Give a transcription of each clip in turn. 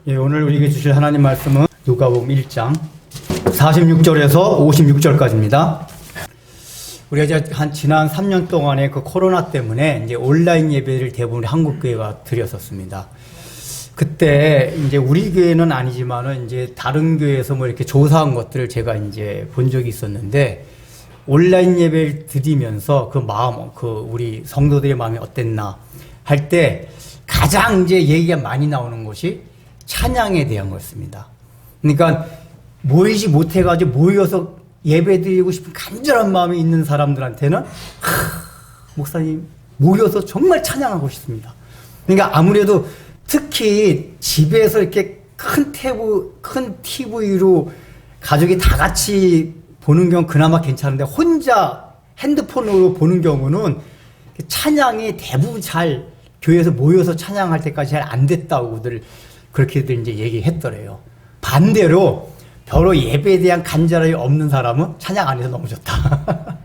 예, 오늘 우리에게 주실 하나님 말씀은 누가복음 1장 46절에서 56절까지입니다. 우리가 이제 지난 3년 동안에 그 코로나 때문에 이제 온라인 예배를 대부분 한국 교회가 드렸었습니다. 그때 이제 우리 교회는 아니지만은 이제 다른 교회에서 뭐 이렇게 조사한 것들을 제가 이제 본 적이 있었는데, 온라인 예배를 드리면서 그 마음, 우리 성도들의 마음이 어땠나 할 때 가장 이제 얘기가 많이 나오는 것이 찬양에 대한 거였습니다. 그러니까 모이지 못해가지고 모여서 예배 드리고 싶은 간절한 마음이 있는 사람들한테는 목사님 모여서 정말 찬양하고 싶습니다. 그러니까 아무래도 특히 집에서 이렇게 큰 TV로 가족이 다 같이 보는 경우 그나마 괜찮은데, 혼자 핸드폰으로 보는 경우는 찬양이 대부분 잘 교회에서 모여서 찬양할 때까지 잘 안 됐다고들 그렇게들 이제 얘기했더래요. 반대로 별로 예배에 대한 간절함이 없는 사람은 찬양 안 해서 너무 좋다.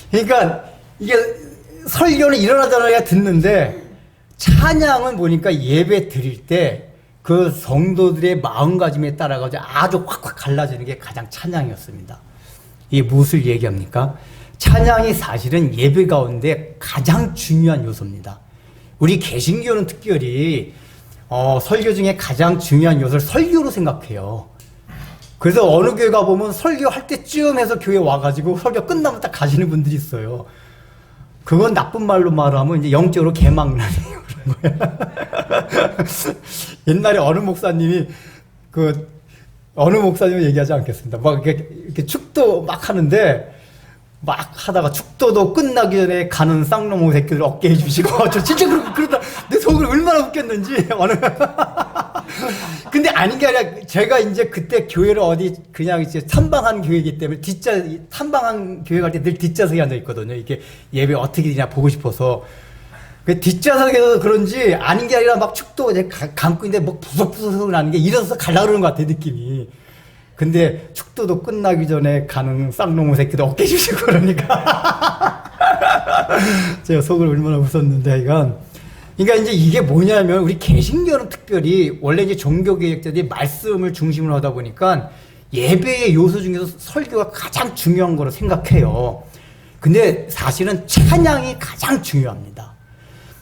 그러니까 이게 설교는 일어나자마자 듣는데, 찬양은 보니까 예배 드릴 때 그 성도들의 마음가짐에 따라가지고 아주 확확 갈라지는 게 가장 찬양이었습니다. 이게 무엇을 얘기합니까? 찬양이 사실은 예배 가운데 가장 중요한 요소입니다. 우리 개신교는 특별히 설교 중에 가장 중요한 요소를 설교로 생각해요. 그래서 어느 교회 가보면 설교할 때쯤 해서 교회 와가지고 설교 끝나면 딱 가시는 분들이 있어요. 그건 나쁜 말로 말하면 이제 영적으로 개망란이에요. 그런 거야. 옛날에 어느 목사님이 얘기하지 않겠습니다. 막 이렇게 축도 막 하는데, 막 하다가 축도도 끝나기 전에 가는 쌍놈의 새끼들 어깨 해주시고, 저 진짜 그러다 내 속을 얼마나 웃겼는지. 근데 아닌 게 아니라 제가 이제 그때 교회를 어디 그냥 이제 탐방한 교회이기 때문에 탐방한 교회 갈 때 늘 뒷좌석에 앉아 있거든요. 이게 예배 어떻게 되냐 보고 싶어서. 그 뒷좌석에서 그런지 아닌 게 아니라 막 축도 이제 감고 있는데 뭐 부석부석 나는 게 일어서서 갈라 그러는 것 같아, 느낌이. 근데 축도도 끝나기 전에 가는 쌍놈의 새끼도 어깨 주시고 그러니까. 제가 속을 얼마나 웃었는데, 이건. 그러니까 이제 이게 뭐냐면, 우리 개신교는 특별히 원래 이제 종교개혁자들이 말씀을 중심으로 하다 보니까 예배의 요소 중에서 설교가 가장 중요한 거로 생각해요. 근데 사실은 찬양이 가장 중요합니다.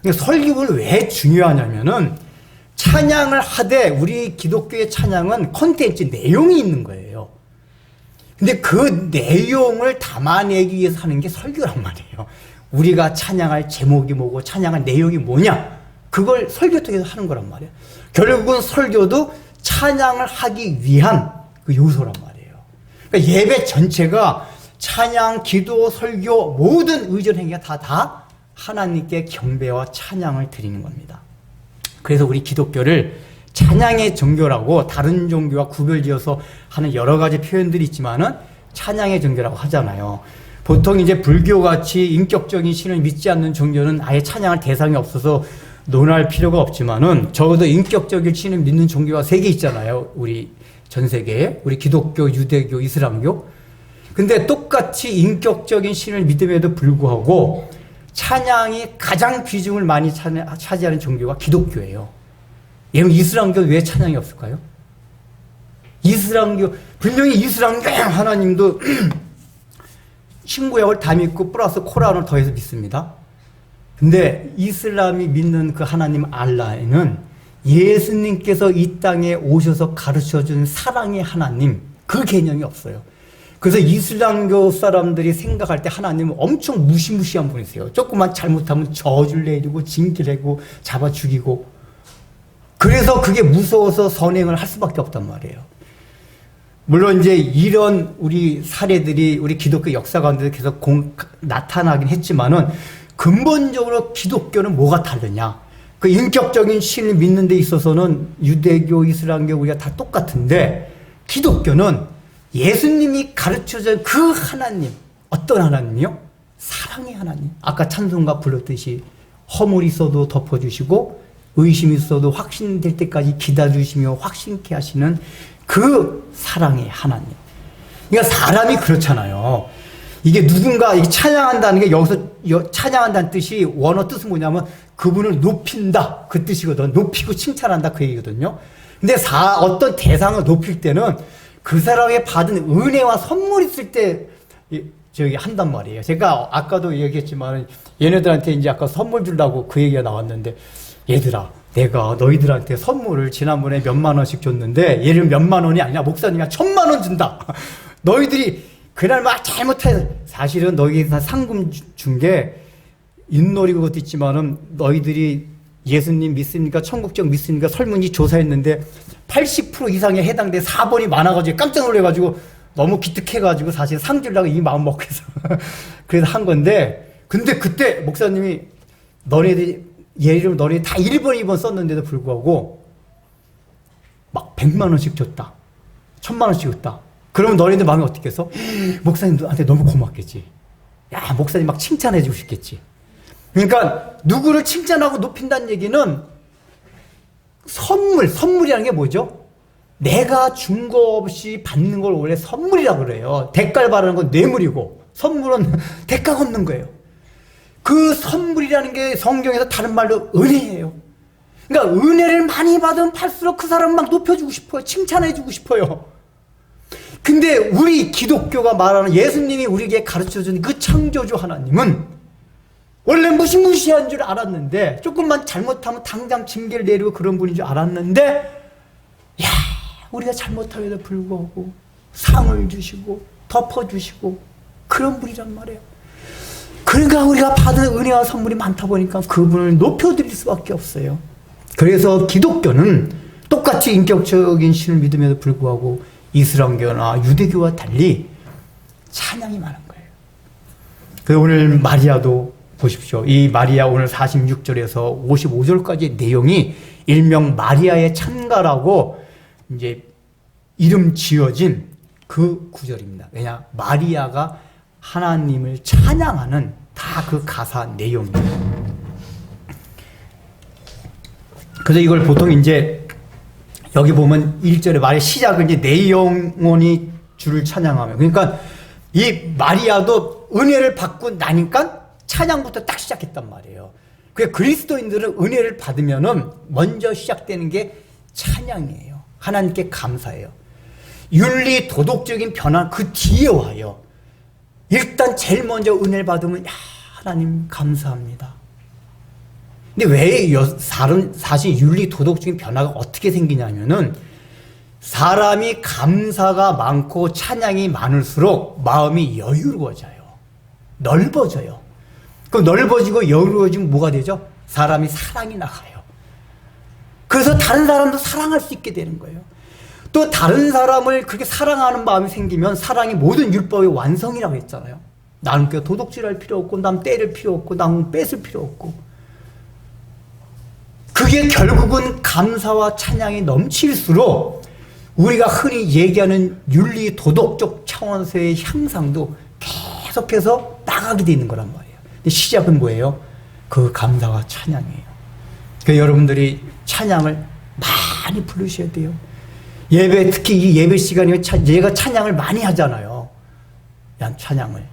그러니까 설교를 왜 중요하냐면은, 찬양을 하되 우리 기독교의 찬양은 콘텐츠 내용이 있는 거예요. 근데 그 내용을 담아내기 위해서 하는 게 설교란 말이에요. 우리가 찬양할 제목이 뭐고 찬양할 내용이 뭐냐, 그걸 설교 통해서 하는 거란 말이에요. 결국은 설교도 찬양을 하기 위한 그 요소란 말이에요. 그러니까 예배 전체가 찬양, 기도, 설교, 모든 의전 행위가 다 하나님께 경배와 찬양을 드리는 겁니다. 그래서 우리 기독교를 찬양의 종교라고, 다른 종교와 구별지어서 하는 여러 가지 표현들이 있지만은 찬양의 종교라고 하잖아요. 보통 이제 불교같이 인격적인 신을 믿지 않는 종교는 아예 찬양할 대상이 없어서 논할 필요가 없지만은, 적어도 인격적인 신을 믿는 종교가 3개 있잖아요. 우리 전 세계에. 우리 기독교, 유대교, 이슬람교. 근데 똑같이 인격적인 신을 믿음에도 불구하고 찬양이 가장 비중을 많이 차지하는 종교가 기독교예요. 여러분, 이슬람교 왜 찬양이 없을까요? 이슬람교, 분명히 이슬람교 하나님도 신구약을 다 믿고 플러스 코란을 더해서 믿습니다. 근데 이슬람이 믿는 그 하나님 알라에는 예수님께서 이 땅에 오셔서 가르쳐준 사랑의 하나님, 그 개념이 없어요. 그래서 이슬람교 사람들이 생각할 때 하나님은 엄청 무시무시한 분이세요. 조금만 잘못하면 저주를 내리고 징계를 하고 잡아 죽이고. 그래서 그게 무서워서 선행을 할 수밖에 없단 말이에요. 물론 이제 이런 우리 사례들이 우리 기독교 역사 가운데 계속 나타나긴 했지만은, 근본적으로 기독교는 뭐가 다르냐? 그 인격적인 신을 믿는 데 있어서는 유대교, 이슬람교 우리가 다 똑같은데, 기독교는 예수님이 가르쳐준 그 하나님, 어떤 하나님이요? 사랑의 하나님. 아까 찬송가 불렀듯이 허물이 있어도 덮어주시고 의심이 있어도 확신될 때까지 기다려주시며 확신케 하시는 그 사랑의 하나님. 그러니까 사람이 그렇잖아요. 이게 누군가 이게 찬양한다는 게 여기서 찬양한다는 뜻이 원어 뜻은 뭐냐면 그분을 높인다 그 뜻이거든. 높이고 칭찬한다 그 얘기거든요. 근데 어떤 대상을 높일 때는 그 사람이 받은 은혜와 선물이 있을 때 저기 한단 말이에요. 제가 아까도 얘기했지만 얘네들한테 이제 아까 선물 주려고 그 얘기가 나왔는데 얘들아 내가 너희들한테 선물을 지난번에 몇만 원씩 줬는데 얘를 몇만 원이 아니라 목사님이 1,000만 원 준다. 너희들이 그날 막 잘못해서 사실은 너희들 상금 준 게 윷놀이고 그것도 있지만은 너희들이 예수님 믿습니까? 천국적 믿습니까? 설문지 조사했는데 80% 이상에 해당돼 4번이 많아가지고 깜짝 놀래가지고 너무 기특해가지고 사실 상 주려고 이 마음 먹고 해서 그래서 한 건데 근데 그때 목사님이 너네들이 예를 너네 다 1번, 2번 썼는데도 불구하고 막 100만 원씩 줬다. 1,000만 원씩 줬다. 그러면 너네들 마음이 어떻겠어? 목사님한테 너무 고맙겠지. 야, 목사님 막 칭찬해주고 싶겠지. 그러니까 누구를 칭찬하고 높인다는 얘기는 선물이라는 게 뭐죠? 내가 준 거 없이 받는 걸 원래 선물이라고 그래요. 대가를 바라는 건 뇌물이고 선물은 대가가 없는 거예요. 그 선물이라는 게 성경에서 다른 말로 은혜예요. 그러니까 은혜를 많이 받으면 받을수록 그 사람 막 높여주고 싶어요. 칭찬해주고 싶어요. 근데 우리 기독교가 말하는 예수님이 우리에게 가르쳐준 그 창조주 하나님은 원래 무시무시한 줄 알았는데 조금만 잘못하면 당장 징계를 내리고 그런 분인 줄 알았는데 야 우리가 잘못함에도 불구하고 상을 주시고 덮어주시고 그런 분이란 말이에요. 그러니까 우리가 받은 은혜와 선물이 많다 보니까 그분을 높여드릴 수밖에 없어요. 그래서 기독교는 똑같이 인격적인 신을 믿음에도 불구하고 이슬람교나 유대교와 달리 찬양이 많은 거예요. 그래서 오늘 마리아도 보십시오. 이 마리아 오늘 46절에서 55절까지의 내용이 일명 마리아의 찬가라고 이제 이름 지어진 그 구절입니다. 왜냐? 마리아가 하나님을 찬양하는 다 그 가사 내용입니다. 그래서 이걸 보통 이제 여기 보면 1절에 말의 시작은 이제 내 영혼이 주를 찬양하며 그러니까 이 마리아도 은혜를 받고 나니까 찬양부터 딱 시작했단 말이에요. 그 그리스도인들은 은혜를 받으면은 먼저 시작되는 게 찬양이에요. 하나님께 감사해요. 윤리 도덕적인 변화 그 뒤에 와요. 일단 제일 먼저 은혜를 받으면 야 하나님 감사합니다. 근데 왜 사실 윤리 도덕적인 변화가 어떻게 생기냐면은 사람이 감사가 많고 찬양이 많을수록 마음이 여유로워져요. 넓어져요. 그 넓어지고 여유로워지면 뭐가 되죠? 사람이 사랑이 나가요. 그래서 다른 사람도 사랑할 수 있게 되는 거예요. 또 다른 사람을 그렇게 사랑하는 마음이 생기면 사랑이 모든 율법의 완성이라고 했잖아요. 나는 도둑질할 필요 없고 남 때릴 필요 없고 남 뺏을 필요 없고 그게 결국은 감사와 찬양이 넘칠수록 우리가 흔히 얘기하는 윤리 도덕적 차원에서의 향상도 계속해서 나가게 되는 거란 말이에요. 근데 시작은 뭐예요? 그 감사와 찬양이에요. 그래서 여러분들이 찬양을 많이 부르셔야 돼요. 예배 특히 이 예배 시간이면 얘가 찬양을 많이 하잖아요. 찬양을.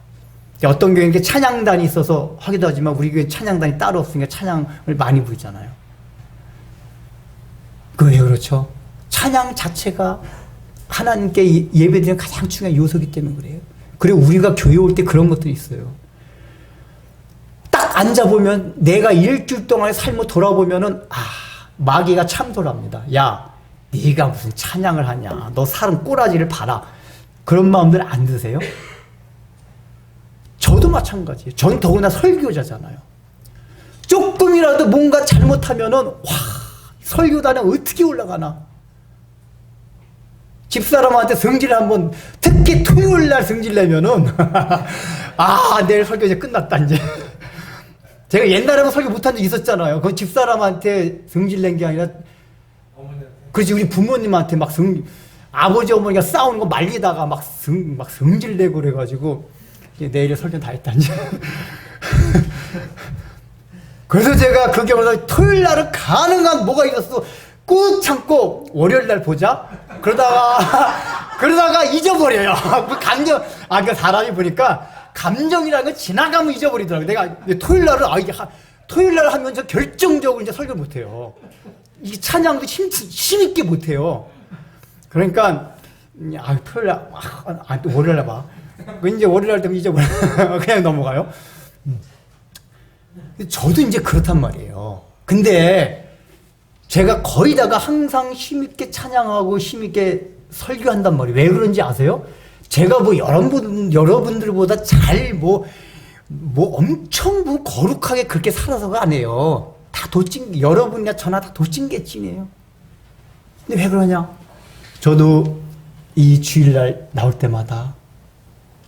어떤 교회는 찬양단이 있어서 하기도 하지만 우리 교회 찬양단이 따로 없으니까 찬양을 많이 부르잖아요. 왜 그렇죠? 찬양 자체가 하나님께 예배드리는 가장 중요한 요소이기 때문에 그래요. 그리고 우리가 교회 올 때 그런 것들이 있어요. 딱 앉아보면 내가 일주일 동안의 삶을 돌아보면은 마귀가 참소합니다. 야 네가 무슨 찬양을 하냐. 너 사람 꼬라지를 봐라. 그런 마음들 안 드세요? 저도 마찬가지예요. 전 더구나 설교자잖아요. 조금이라도 뭔가 잘못하면은 설교단에 어떻게 올라가나. 집사람한테 성질 한번 특히 토요일날 성질 내면은 내일 설교 이제 끝났다 이제. 제가 옛날에는 설교 못한 적 있었잖아요. 그건 집사람한테 성질 낸 게 아니라 그렇지 우리 부모님한테 막 아버지 어머니가 싸우는 거 말리다가 막 성질 내고 그래가지고 내일에 설교 다 했다 이제. 그래서 제가 그 경우는 토요일 날은 가능한 뭐가 있었어 꾹 참고 월요일 날 보자. 그러다가 잊어버려요. 그 감정 그러니까 사람이 보니까 감정이라는 건 지나가면 잊어버리더라고요. 내가 토요일 날은 토요일 날 하면 저 결정적으로 이제 설교 못 해요. 이 찬양도 힘있게 못 해요. 그러니까 토요일 날 또 월요일 날 봐. 이제 월요일 날 되면 잊어버려. 그냥 넘어가요. 저도 이제 그렇단 말이에요. 근데 제가 거의 다가 항상 힘있게 찬양하고 힘있게 설교한단 말이에요. 왜 그런지 아세요? 제가 뭐 여러분들보다 잘 엄청 거룩하게 그렇게 살아서가 아니에요. 다 여러분이나 저나 다 도찐개찐이에요. 근데 왜 그러냐? 저도 이 주일날 나올 때마다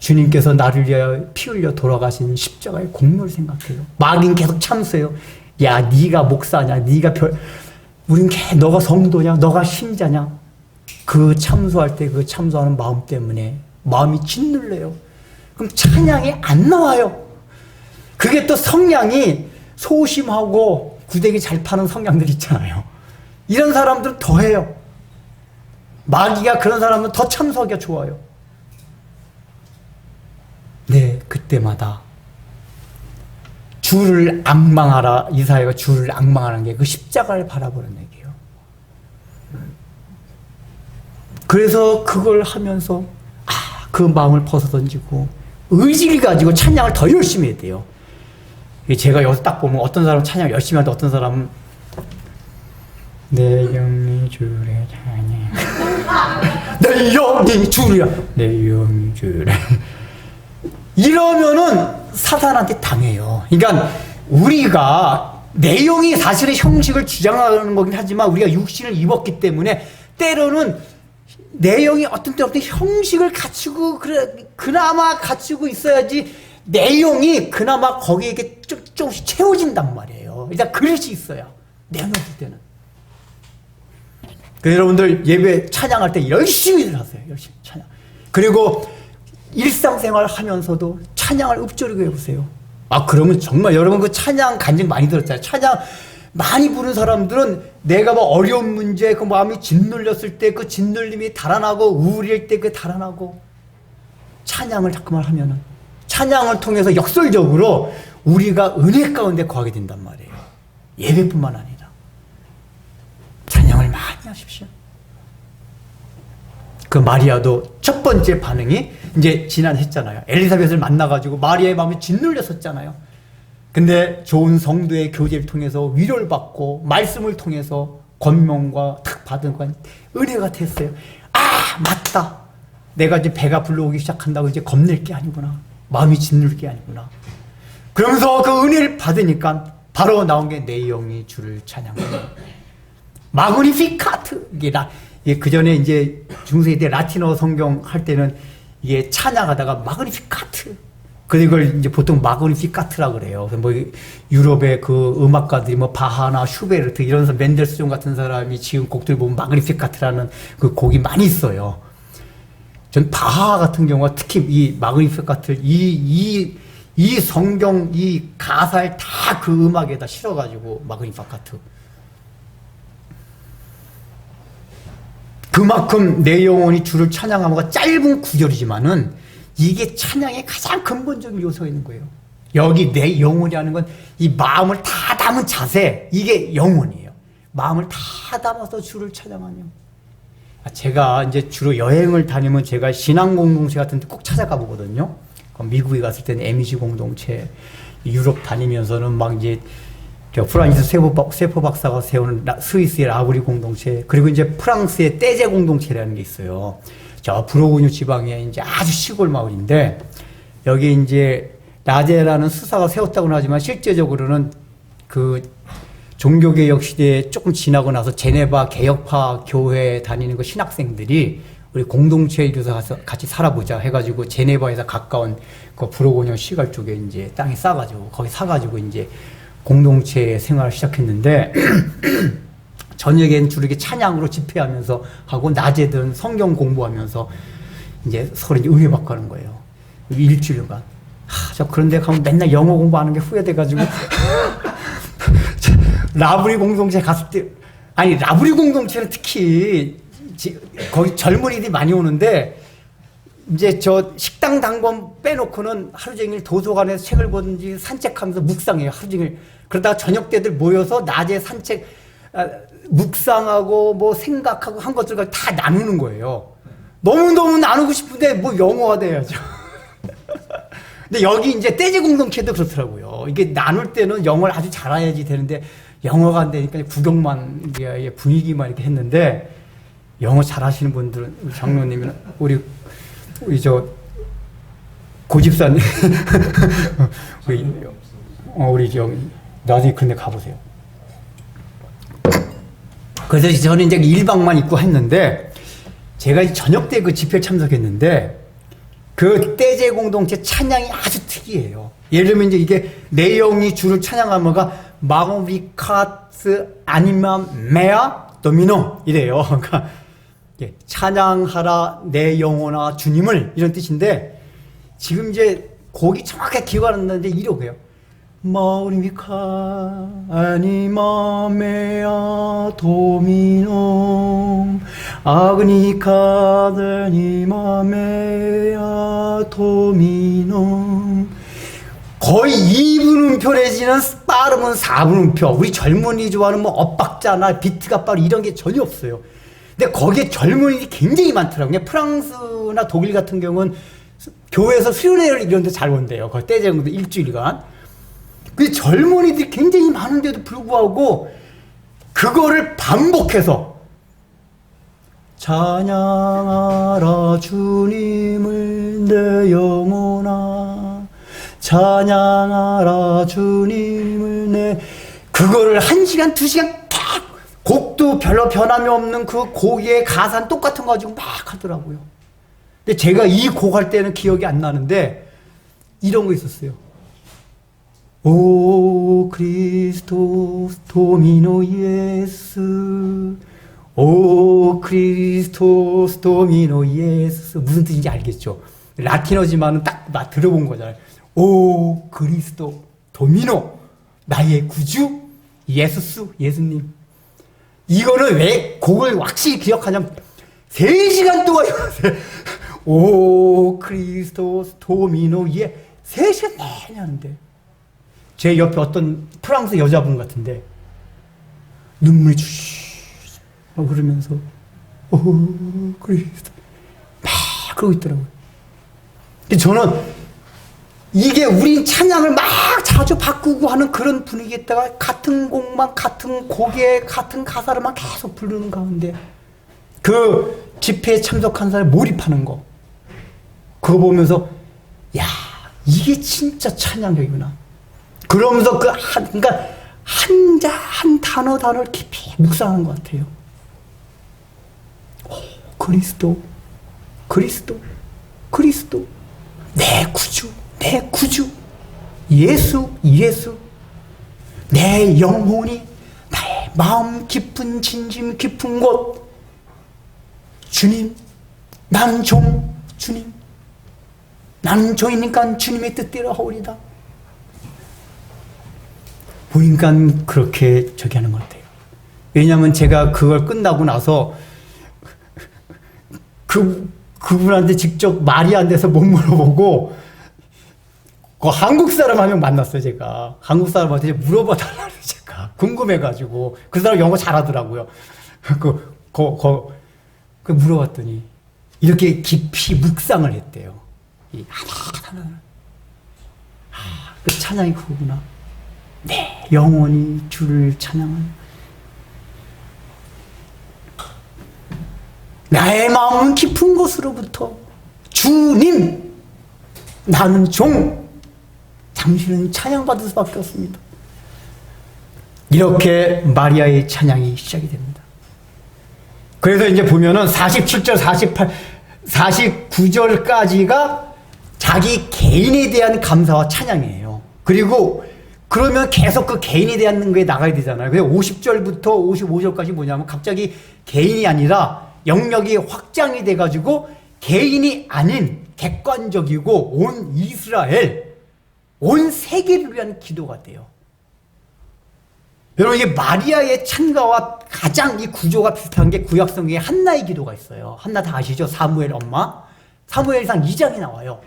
주님께서 나를 위하여 피 흘려 돌아가신 십자가의 공로를 생각해요. 마귀는 계속 참수해요. 야, 네가 목사냐? 네가 우린 너가 성도냐? 너가 신자냐? 그 참수할 때 그 참수하는 마음 때문에 마음이 짓눌려요. 그럼 찬양이 안 나와요. 그게 또 성향이 소심하고 구데기 잘 파는 성향들 있잖아요. 이런 사람들은 더 해요. 마귀가 그런 사람은 더 참수하기가 좋아요. 네, 그때마다 주를 앙망하라. 이사야가 주를 앙망하는 게 그 십자가를 바라보는 얘기예요. 그래서 그걸 하면서 그 마음을 벗어던지고 의지를 가지고 찬양을 더 열심히 해야 돼요. 제가 여기서 딱 보면 어떤 사람은 찬양 열심히 하는데 어떤 사람은 내 영이 주를 찬양 내 영이 주야 내 영이 주를 이러면은 사탄한테 당해요. 그러니까 우리가 내용이 사실은 형식을 주장하는 거긴 하지만 우리가 육신을 입었기 때문에 때로는 내용이 어떤 형식을 갖추고 그나마 갖추고 있어야지 내용이 그나마 거기에 조금씩 채워진단 말이에요. 일단 그릇이 있어야 내용이 없을 때는. 그래서 여러분들 예배 찬양할 때 열심히들 하세요. 열심히 찬양. 그리고 일상생활 하면서도 찬양을 읊조리고 해보세요. 그러면 정말 여러분 그 찬양 간증 많이 들었잖아요. 찬양 많이 부른 사람들은 내가 어려운 문제, 그 마음이 짓눌렸을 때 그 짓눌림이 달아나고 우울일 때 그 달아나고 찬양을 자꾸만 하면은 찬양을 통해서 역설적으로 우리가 은혜 가운데 거하게 된단 말이에요. 예배뿐만 아니라 찬양을 많이 하십시오. 그 마리아도 첫 번째 반응이 이제 지난해 했잖아요. 엘리사벳을 만나가지고 마리아의 마음이 짓눌렸었잖아요. 근데 좋은 성도의 교제를 통해서 위로를 받고 말씀을 통해서 권명과 탁 받은 건 은혜가 됐어요. 맞다. 내가 이제 배가 불러오기 시작한다고 이제 겁낼 게 아니구나. 마음이 짓눌 게 아니구나. 그러면서 그 은혜를 받으니까 바로 나온 게 내 영이 주를 찬양하네. 마그니피카트. 이게 그 전에 이제 중세기 때 라틴어 성경 할 때는 이게 찬양하다가 마그니피카트. 그걸 이제 보통 마그니피카트라 그래요. 유럽의 그 음악가들이 바하나 슈베르트 이런 멘델스존 같은 사람이 지은 곡들 보면 마그니피카트라는 그 곡이 많이 있어요. 전 바하 같은 경우가 특히 이 마그니피카트 이 성경 이 가사를 다 그 음악에다 실어가지고 마그니피카트. 그만큼 내 영혼이 주를 찬양하고가 짧은 구절이지만은 이게 찬양의 가장 근본적인 요소가 있는 거예요. 여기 내 영혼이 하는 건 이 마음을 다 담은 자세, 이게 영혼이에요. 마음을 다 담아서 주를 찬양하면. 제가 이제 주로 여행을 다니면 제가 신앙 공동체 같은 데 꼭 찾아가 보거든요. 미국에 갔을 때는 MEG 공동체, 유럽 다니면서는 막 이제 프란시스 세포 박사가 세우는 스위스의 라브리 공동체, 그리고 이제 프랑스의 떼제 공동체라는 게 있어요. 저 브로그뉴 지방에 이제 아주 시골 마을인데 여기 이제 라제라는 수사가 세웠다고는 하지만 실제적으로는 그 종교개혁 시대에 조금 지나고 나서 제네바 개혁파 교회 다니는 그 신학생들이 우리 공동체에 이루어서 같이 살아보자 해가지고 제네바에서 가까운 그 브로그뉴 시갈 쪽에 이제 땅에 싸가지고 거기 사가지고 이제 공동체 생활을 시작했는데 저녁엔 주로 이렇게 찬양으로 집회하면서 하고 낮에든 성경 공부하면서 이제 서로 이제 은혜 받고 하는 거예요. 일주일간. 저 그런 데 가면 맨날 영어 공부하는 게 후회돼가지고 라브리 공동체 갔을 때 라브리 공동체는 특히 거기 젊은이들이 많이 오는데 이제 저 식당 당번 빼놓고는 하루 종일 도서관에서 책을 보든지 산책하면서 묵상해요. 하루 종일. 그러다가 저녁 때들 모여서 낮에 산책, 묵상하고 뭐 생각하고 한 것들과 다 나누는 거예요. 너무너무 나누고 싶은데 뭐 영어화 돼야죠. 근데 여기 이제 떼지 공동체도 그렇더라고요. 이게 나눌 때는 영어를 아주 잘해야지 되는데 영어가 안 되니까 구경만, 이게 분위기만 이렇게 했는데 영어 잘하시는 분들은 우리 장로님이나 우리 저 고집사님 우리 저 나중에 그런 데 가보세요. 그래서 저는 이제 1박만 입고 했는데 제가 저녁 때 그 집회에 참석했는데 그 떼제 공동체 찬양이 아주 특이해요. 예를 들면 이제 이게 내용이 주를 찬양하면가 마고비카스 아니마 메아 도미노 이래요. 그러니까 찬양하라 내 영혼아 주님을 이런 뜻인데 지금 이제 곡이 정확하게 기억 안 나는데 이러고요. 마우리미카 아니마 메아 도미노 아그니카 아니마 메아 도미노 거의 2분음표 내지는 빠르면 4분음표. 우리 젊은이 좋아하는 뭐 엇박자나 비트가 빠르 이런 게 전혀 없어요. 근데 거기에 젊은이들이 굉장히 많더라고요. 프랑스나 독일 같은 경우는 교회에서 수련회를 이런 데 잘 온대요. 거의 떼제공도 일주일간. 그 젊은이들이 굉장히 많은데도 불구하고 그거를 반복해서 찬양하라 주님을 내 영혼아 찬양하라 주님을 내 그거를 1시간 2시간 딱 곡도 별로 변함이 없는 그 곡의 가사는 똑같은 거 가지고 막 하더라고요. 근데 제가 이 곡 할 때는 기억이 안 나는데 이런 거 있었어요. 오 크리스토스 도미노 예수 오 크리스토스 도미노 예수 무슨 뜻인지 알겠죠? 라틴어지만은 딱 들어본 거잖아요. 오 그리스도 도미노 나의 구주 예수스 예수님 이거는 왜 곡을 확실히 기억하냐면 3시간 동안 오 크리스토스 도미노 예 3시간 내내 하는데 제 옆에 어떤 프랑스 여자분 같은데 눈물이 주쉬 그러면서 오 그리스도 막 그러고 있더라고요. 근데 저는 이게 우린 찬양을 막 자주 바꾸고 하는 그런 분위기에다가 같은 곡만 같은 곡에 같은 가사를만 계속 부르는 가운데 그 집회에 참석한 사람이 몰입하는 거 그거 보면서 야 이게 진짜 찬양이구나. 그러면서 그러니까 한 단어를 깊이 묵상한 것 같아요. 오, 그리스도 내 구주 예수 내 영혼이 나의 마음 깊은 진심 깊은 곳 주님 나는 종 주님 나는 종이니까 주님의 뜻대로 하오리다. 보니까 그렇게 저기 하는 것 같아요. 왜냐하면 제가 그걸 끝나고 나서 그분한테 직접 말이 안 돼서 못 물어보고 그 한국 사람 한 명 만났어요. 제가 한국 사람한테 물어봐 달라고 제가 궁금해가지고 그 사람 영어 잘하더라고요. 그 물어봤더니 이렇게 깊이 묵상을 했대요. 이 그 찬양이 그거구나. 내 영혼이 주를 찬양하는 나의 마음은 깊은 곳으로부터 주님 나는 종 당신은 찬양받을 수밖에 없습니다. 이렇게 마리아의 찬양이 시작이 됩니다. 그래서 이제 보면은 47절 48 49절까지가 자기 개인에 대한 감사와 찬양이에요. 그리고 그러면 계속 그 개인에 대한 거에 나가야 되잖아요. 그래서 50절부터 55절까지 뭐냐면 갑자기 개인이 아니라 영역이 확장이 돼가지고 개인이 아닌 객관적이고 온 이스라엘, 온 세계를 위한 기도가 돼요. 여러분, 이게 마리아의 찬가와 가장 이 구조가 비슷한 게 구약성경에 한나의 기도가 있어요. 한나 다 아시죠? 사무엘 엄마. 사무엘상 2장이 나와요.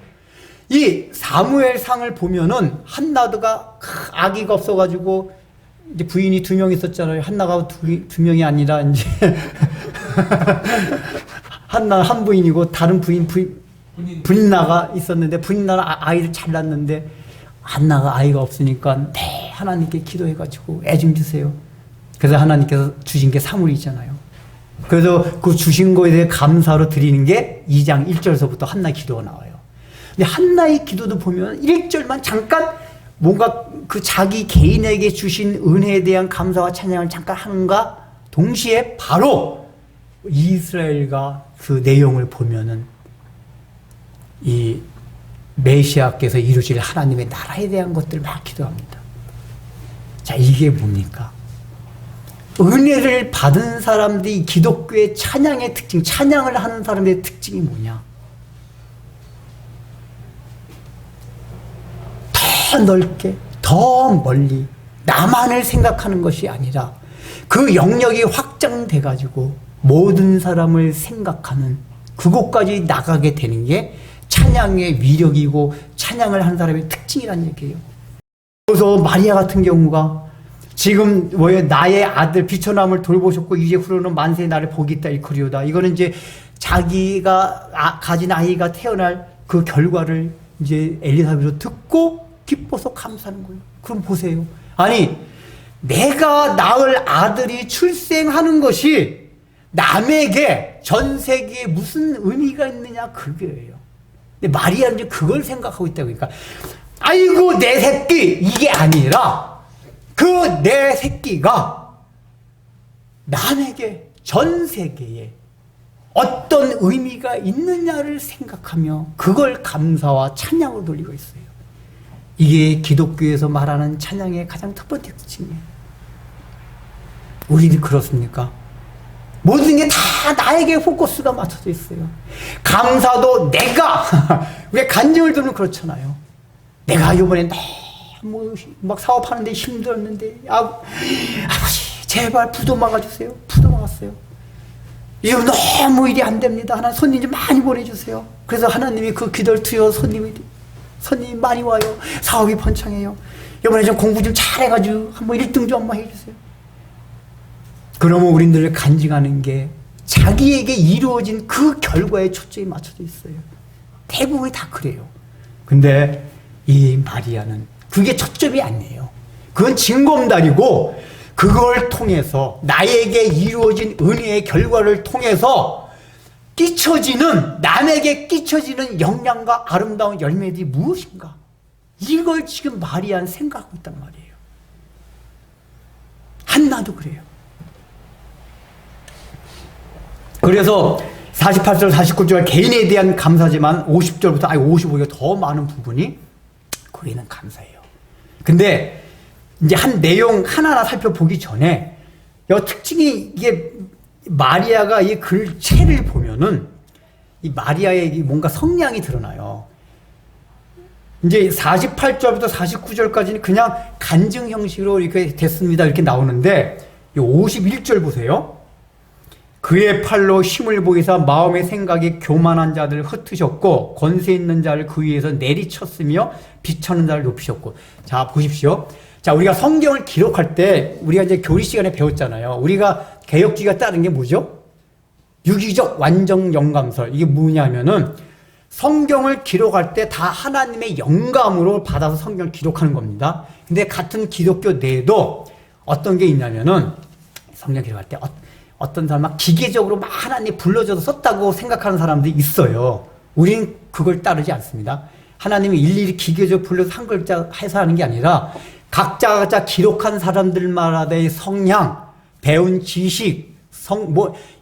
이 사무엘상을 보면은 한나가 아기가 없어가지고 이제 부인이 2명 있었잖아요. 한나가 두 명이 아니라 이제 한나 한 부인이고 다른 분인나가 있었는데 분인나는 아이를 잘 낳았는데 한나가 아이가 없으니까 네 하나님께 기도해가지고 애 좀 주세요. 그래서 하나님께서 주신 게 사물이잖아요. 그래서 그 주신 거에 대해 감사로 드리는 게 2장 1절서부터 한나 기도가 나와요. 근데 한나의 기도도 보면 1절만 잠깐 뭔가 그 자기 개인에게 주신 은혜에 대한 감사와 찬양을 잠깐 하는가 동시에 바로 이스라엘과 그 내용을 보면은 이 메시아께서 이루실 하나님의 나라에 대한 것들을 막 기도합니다. 자, 이게 뭡니까? 은혜를 받은 사람들이 기독교의 찬양의 특징, 찬양을 하는 사람의 특징이 뭐냐? 더 넓게, 더 멀리 나만을 생각하는 것이 아니라 그 영역이 확장돼가지고 모든 사람을 생각하는 그곳까지 나가게 되는 게 찬양의 위력이고 찬양을 하는 사람의 특징이라는 얘기예요. 그래서 마리아 같은 경우가 지금 나의 아들 비천함을 돌보셨고 이제 후로는 만세의 나를 보겠다 일컬이오다. 이거는 이제 자기가 가진 아이가 태어날 그 결과를 이제 엘리사벳으로 듣고 기뻐서 감사하는 거예요. 그럼 보세요. 아니 내가 낳을 아들이 출생하는 것이 남에게 전 세계에 무슨 의미가 있느냐 그거예요. 근데 마리아는 이제 그걸 생각하고 있다고. 그러니까 아이고 내 새끼 이게 아니라 그 내 새끼가 남에게 전 세계에 어떤 의미가 있느냐를 생각하며 그걸 감사와 찬양으로 돌리고 있어요. 이게 기독교에서 말하는 찬양의 가장 첫 번째 특징이에요. 우리도 그렇습니까? 모든 게 다 나에게 포커스가 맞춰져 있어요. 감사도 내가 왜 간증을 들으면 그렇잖아요. 내가 이번에 너무 막 사업하는데 힘들었는데 아버지 제발 부도 막아주세요. 부도 막았어요. 지금 너무 일이 안 됩니다. 하나님 손님 좀 많이 보내주세요. 그래서 하나님이 그 기도를 투여 손님이 많이 와요. 사업이 번창해요. 이번에 좀 공부 좀 잘해가지고 한번 1등 좀 한번 해주세요. 그러면 우리들 간증하는 게 자기에게 이루어진 그 결과에 초점이 맞춰져 있어요. 대부분이 다 그래요. 근데 이 마리아는 그게 초점이 아니에요. 그건 징검다리고 그걸 통해서 나에게 이루어진 은혜의 결과를 통해서 남에게 끼쳐지는 영향과 아름다운 열매들이 무엇인가? 이걸 지금 마리아는 생각하고 있단 말이에요. 한나도 그래요. 그래서 48절, 49절 개인에 대한 감사지만 50절부터 55절 더 많은 부분이 거기는 감사해요. 근데 이제 한 내용 하나하나 살펴보기 전에 이 특징이 이게 마리아가 이 글체를 보면은 이 마리아의 뭔가 성량이 드러나요. 이제 48절부터 49절까지는 그냥 간증 형식으로 이렇게 됐습니다. 이렇게 나오는데 이 51절 보세요. 그의 팔로 힘을 보이사 마음의 생각이 교만한 자들을 흩으셨고 권세 있는 자를 그 위에서 내리쳤으며 비천한 자를 높이셨고. 자 보십시오. 자 우리가 성경을 기록할 때 우리가 이제 교리 시간에 배웠잖아요. 우리가 개역주의가 따른 게 뭐죠? 유기적 완전 영감설. 이게 뭐냐면은 성경을 기록할 때 다 하나님의 영감으로 받아서 성경을 기록하는 겁니다. 근데 같은 기독교 내에도 어떤 게 있냐면은 성경 기록할 때 어떤 사람 막 기계적으로 막 하나님 불러줘서 썼다고 생각하는 사람들이 있어요. 우리는 그걸 따르지 않습니다. 하나님이 일일이 기계적으로 불러서 한 글자 해서 하는 게 아니라 각자 기록한 사람들마다의 성향, 배운 지식,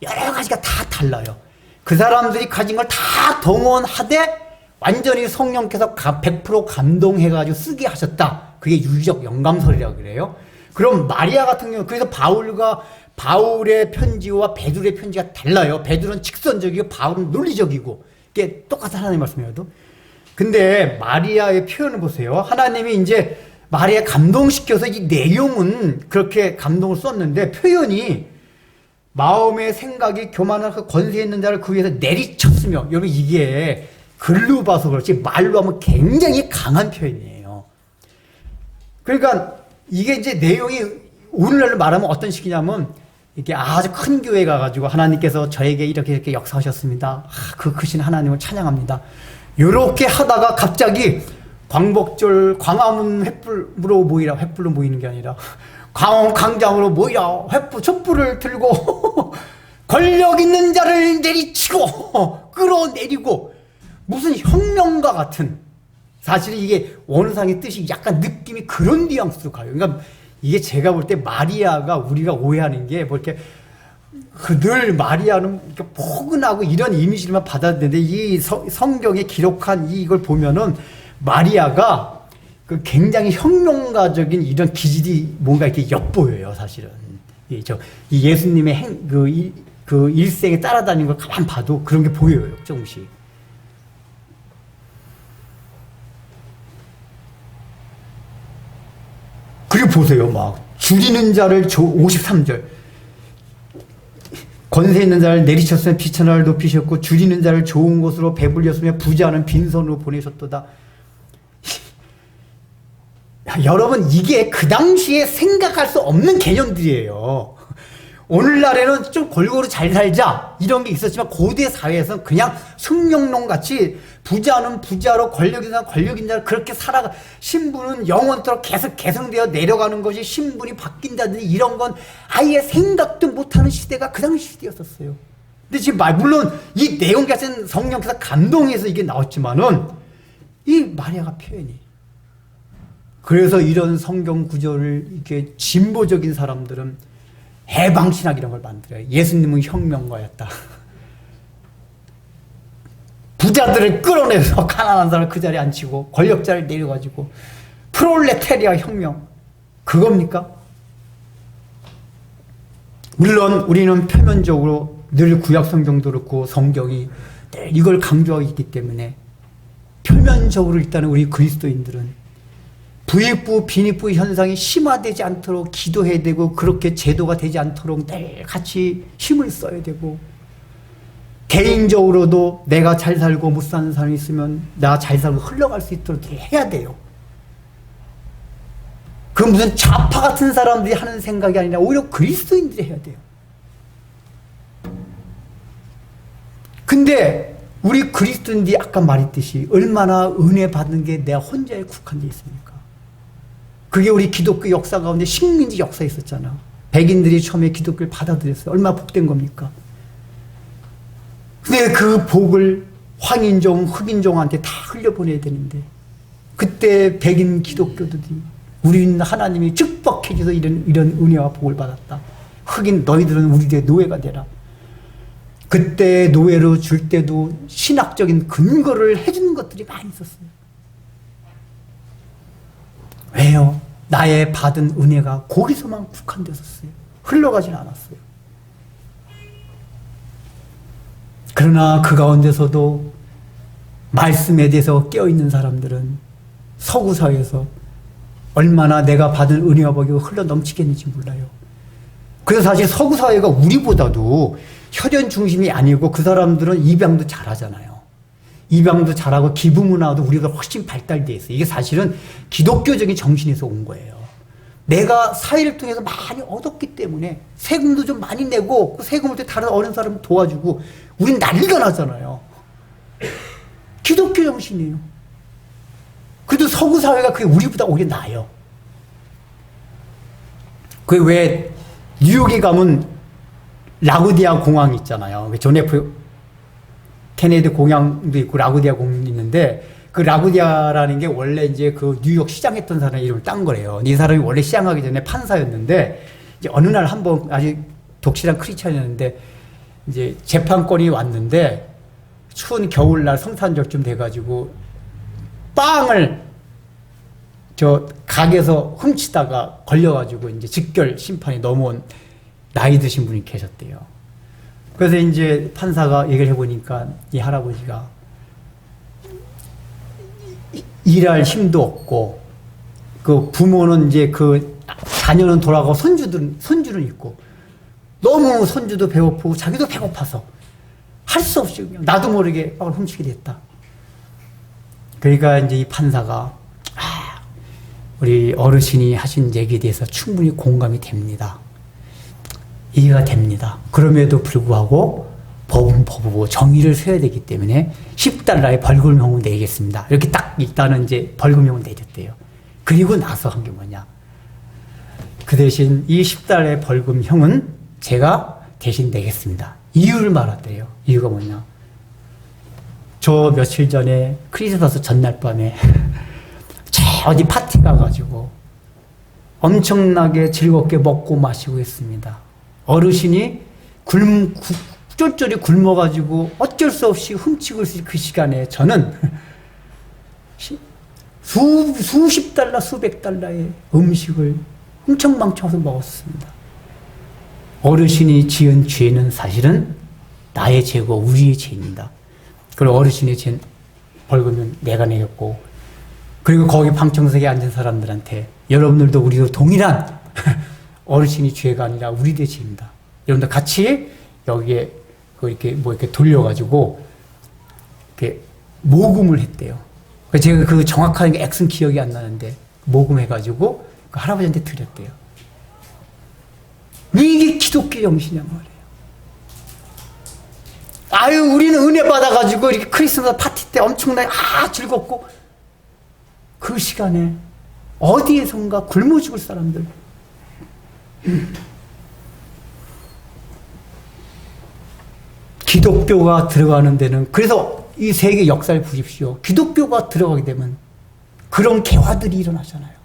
여러 가지가 다 달라요. 그 사람들이 가진 걸 다 동원하되 완전히 성령께서 100% 감동해가지고 쓰게 하셨다. 그게 유기적 영감설이라고 그래요. 그럼 마리아 같은 경우, 그래서 바울의 편지와 베드로의 편지가 달라요. 베드로는 직선적이고 바울은 논리적이고. 이게 똑같은 하나님 말씀이어도. 근데 마리아의 표현을 보세요. 하나님이 이제 마리아 감동시켜서 이 내용은 그렇게 감동을 썼는데 표현이 마음의 생각이 교만하고 권세 있는 자를 그 위에서 내리쳤으며, 여러분 이게 글로 봐서 그렇지 말로 하면 굉장히 강한 표현이에요. 그러니까 이게 이제 내용이 오늘날로 말하면 어떤 식이냐면, 이게 아주 큰 교회 가가지고 하나님께서 저에게 이렇게 역사하셨습니다. 그 크신 하나님을 찬양합니다. 이렇게 하다가 갑자기 광복절 광화문 횃불로 모이라, 횃불로 모이는 게 아니라 광화문 광장으로 모이라, 촛불을 들고 권력 있는 자를 내리치고 끌어내리고, 무슨 혁명과 같은, 사실 이게 원상의 뜻이 약간 느낌이 그런 뉘앙스로 가요. 그러니까 이게 제가 볼 때 마리아가, 우리가 오해하는 게 뭐 이렇게 늘 마리아는 이렇게 포근하고 이런 이미지만 받았는데, 이 성경에 기록한 이걸 보면은 마리아가 그 굉장히 혁명가적인 이런 기질이 뭔가 이렇게 엿보여요, 사실은. 이 예수님의 그 일생에 따라다니는 걸 가만 봐도 그런 게 보여요, 조금씩. 그리고 보세요, 막 줄이는 자를 53절 권세 있는 자를 내리쳤으며 비천하를 높이셨고 줄이는 자를 좋은 곳으로 배불렸으며 부자는 빈손으로 보내셨도다. 여러분, 이게 그 당시에 생각할 수 없는 개념들이에요. 오늘날에는 좀 골고루 잘 살자 이런 게 있었지만, 고대 사회에서는 그냥 승용론같이 부자는 부자로, 권력인 자는 권력인 자로 그렇게 살아가, 신분은 영원토록 계속 개성되어 내려가는 것이, 신분이 바뀐다든지 이런 건 아예 생각도 못하는 시대가 그 당시 시대였었어요. 근데 지금 물론 이 내용 자체는 성령께서 감동해서 이게 나왔지만은, 이 마리아가 표현이, 그래서 이런 성경 구절을 이렇게 진보적인 사람들은 해방신학 이런 걸 만들어요. 예수님은 혁명가였다. 부자들을 끌어내서 가난한 사람을 그 자리에 앉히고 권력자를 내려가지고 프롤레타리아 혁명, 그겁니까? 물론 우리는 표면적으로 늘 구약성경도 그렇고 성경이 늘 이걸 강조하고 있기 때문에, 표면적으로 일단은 우리 그리스도인들은 부익부 빈익부 현상이 심화되지 않도록 기도해야 되고, 그렇게 제도가 되지 않도록 늘 같이 힘을 써야 되고, 개인적으로도 내가 잘 살고 못 사는 사람이 있으면 나 잘 살고 흘러갈 수 있도록 해야 돼요. 그 무슨 좌파 같은 사람들이 하는 생각이 아니라 오히려 그리스도인들이 해야 돼요. 근데 우리 그리스도인들이 아까 말했듯이 얼마나 은혜 받는 게 내가 혼자에 국한되어 있습니까? 그게 우리 기독교 역사 가운데 식민지 역사에 있었잖아. 백인들이 처음에 기독교를 받아들였어요. 얼마나 복된 겁니까? 근데 그 복을 황인종, 흑인종한테 다 흘려보내야 되는데, 그때 백인 기독교들이 우리는 하나님이 축복해 줘서 이런 은혜와 복을 받았다. 흑인 너희들은 우리의 노예가 되라. 그때 노예로 줄 때도 신학적인 근거를 해주는 것들이 많이 있었어요. 왜요? 나의 받은 은혜가 거기서만 국한되었어요. 흘러가진 않았어요. 그러나 그 가운데서도 말씀에 대해서 깨어있는 사람들은 서구사회에서 얼마나 내가 받은 은혜와 복이 흘러 넘치겠는지 몰라요. 그래서 사실 서구사회가 우리보다도 혈연 중심이 아니고, 그 사람들은 입양도 잘하잖아요. 입양도 잘하고 기부문화도 우리가 훨씬 발달되어 있어요. 이게 사실은 기독교적인 정신에서 온 거예요. 내가 사회를 통해서 많이 얻었기 때문에 세금도 좀 많이 내고, 그 세금을 때 다른 어린 사람 도와주고, 우린 난리가 나잖아요. 기독교 정신이에요. 그래도 서구 사회가 그게 우리보다 오히려 나아요. 그 왜 뉴욕에 가면 라구디아 공항 있잖아요. 존 F 케네디 공항도 있고 라구디아 공항도 있는데, 그 라구디아라는 게 원래 이제 그 뉴욕 시장했던 사람의 이름을 딴 거래요. 이 사람이 원래 시장하기 전에 판사였는데, 이제 어느 날 한번 아직 독실한 크리스찬이었는데, 이제 재판권이 왔는데, 추운 겨울날 성탄절쯤 돼가지고 빵을 저 가게에서 훔치다가 걸려가지고 이제 직결 심판이 넘어온 나이 드신 분이 계셨대요. 그래서 이제 판사가 얘기를 해보니까 이 할아버지가 일할 힘도 없고, 그 부모는 이제 그 자녀는 돌아가고 손주는 있고, 너무 손주도 배고프고 자기도 배고파서 할 수 없이 그냥 나도 모르게 빵을 훔치게 됐다. 그러니까 이제 이 판사가 우리 어르신이 하신 얘기에 대해서 충분히 공감이 됩니다. 이해가 됩니다. 그럼에도 불구하고 법은 법이고 정의를 세워야 되기 때문에 10달러의 벌금형을 내겠습니다. 이렇게 딱 일단은 이제 벌금형을 내렸대요. 그리고 나서 한 게 뭐냐. 그 대신 이 10달러의 벌금형은 제가 대신 내겠습니다. 이유를 말하대요. 이유가 뭐냐. 저 며칠 전에 크리스마스 전날 밤에 어디 파티 가가지고 엄청나게 즐겁게 먹고 마시고 했습니다. 어르신이 쫄쫄이 굶어가지고 어쩔 수 없이 훔치고 있을 그 시간에 저는 수십 달러, 수백 달러의 음식을 흥청망청해서 먹었습니다. 어르신이 지은 죄는 사실은 나의 죄고 우리의 죄입니다. 그리고 어르신의 죄는 벌금은 내가 내겠고, 그리고 거기 방청석에 앉은 사람들한테 여러분들도 우리도 동일한 어르신이 죄가 아니라 우리의 죄입니다. 여러분들 같이 여기에 이렇게 이렇게 돌려가지고 이렇게 모금을 했대요. 제가 그 정확한 액수는 기억이 안 나는데 모금해가지고 그 할아버지한테 드렸대요. 이게 기독교 정신이란 말이에요. 아유, 우리는 은혜 받아가지고 이렇게 크리스마스 파티 때 엄청나게 즐겁고, 그 시간에 어디에선가 굶어 죽을 사람들. 기독교가 들어가는 데는, 그래서 이 세계 역사를 보십시오. 기독교가 들어가게 되면 그런 개화들이 일어나잖아요.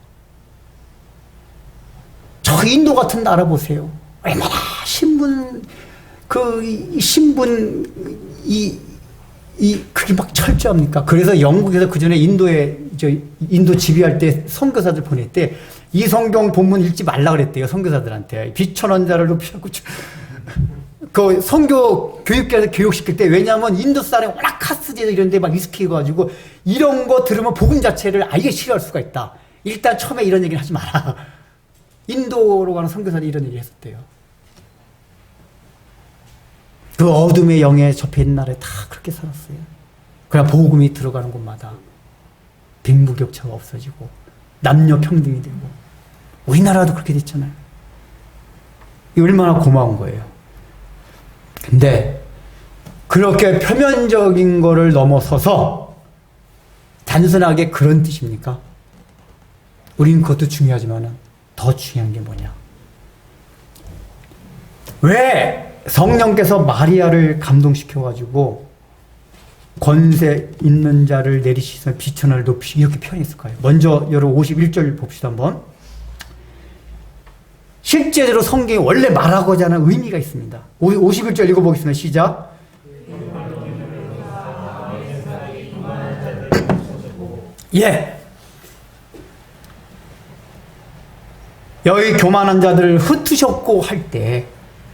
저 인도 같은 나라 보세요. 얼마나 그게 막 철저합니까? 그래서 영국에서 그 전에 인도 지배할 때 선교사들 보낼 때 이 성경 본문 읽지 말라 그랬대요. 선교사들한테. 비천한 자를 높이고 그 선교 교육계에서 교육시킬 때, 왜냐하면 인도 사람이 워낙 카스제도 이런 데 막 익숙해가지고 이런 거 들으면 복음 자체를 아예 싫어할 수가 있다. 일단 처음에 이런 얘기를 하지 마라. 인도로 가는 선교사들이 이런 얘기를 했었대요. 그 어둠의 영에 접해 있는 나라에 다 그렇게 살았어요. 그냥 복음이 들어가는 곳마다 빈부격차가 없어지고 남녀 평등이 되고, 우리나라도 그렇게 됐잖아요. 이 얼마나 고마운 거예요. 근데 그렇게 표면적인 거를 넘어서서 단순하게 그런 뜻입니까? 우린 그것도 중요하지만 더 중요한 게 뭐냐. 왜 성령께서 마리아를 감동시켜가지고 권세 있는 자를 내리시서 비천을 높이시 이렇게 표현했을까요? 먼저 여러분 51절 봅시다 한번. 실제로 성경이 원래 말하고자 하는 의미가 있습니다. 51절 읽어보겠습니다. 시작. 예. 여기 교만한 자들을 흩으셨고 할 때,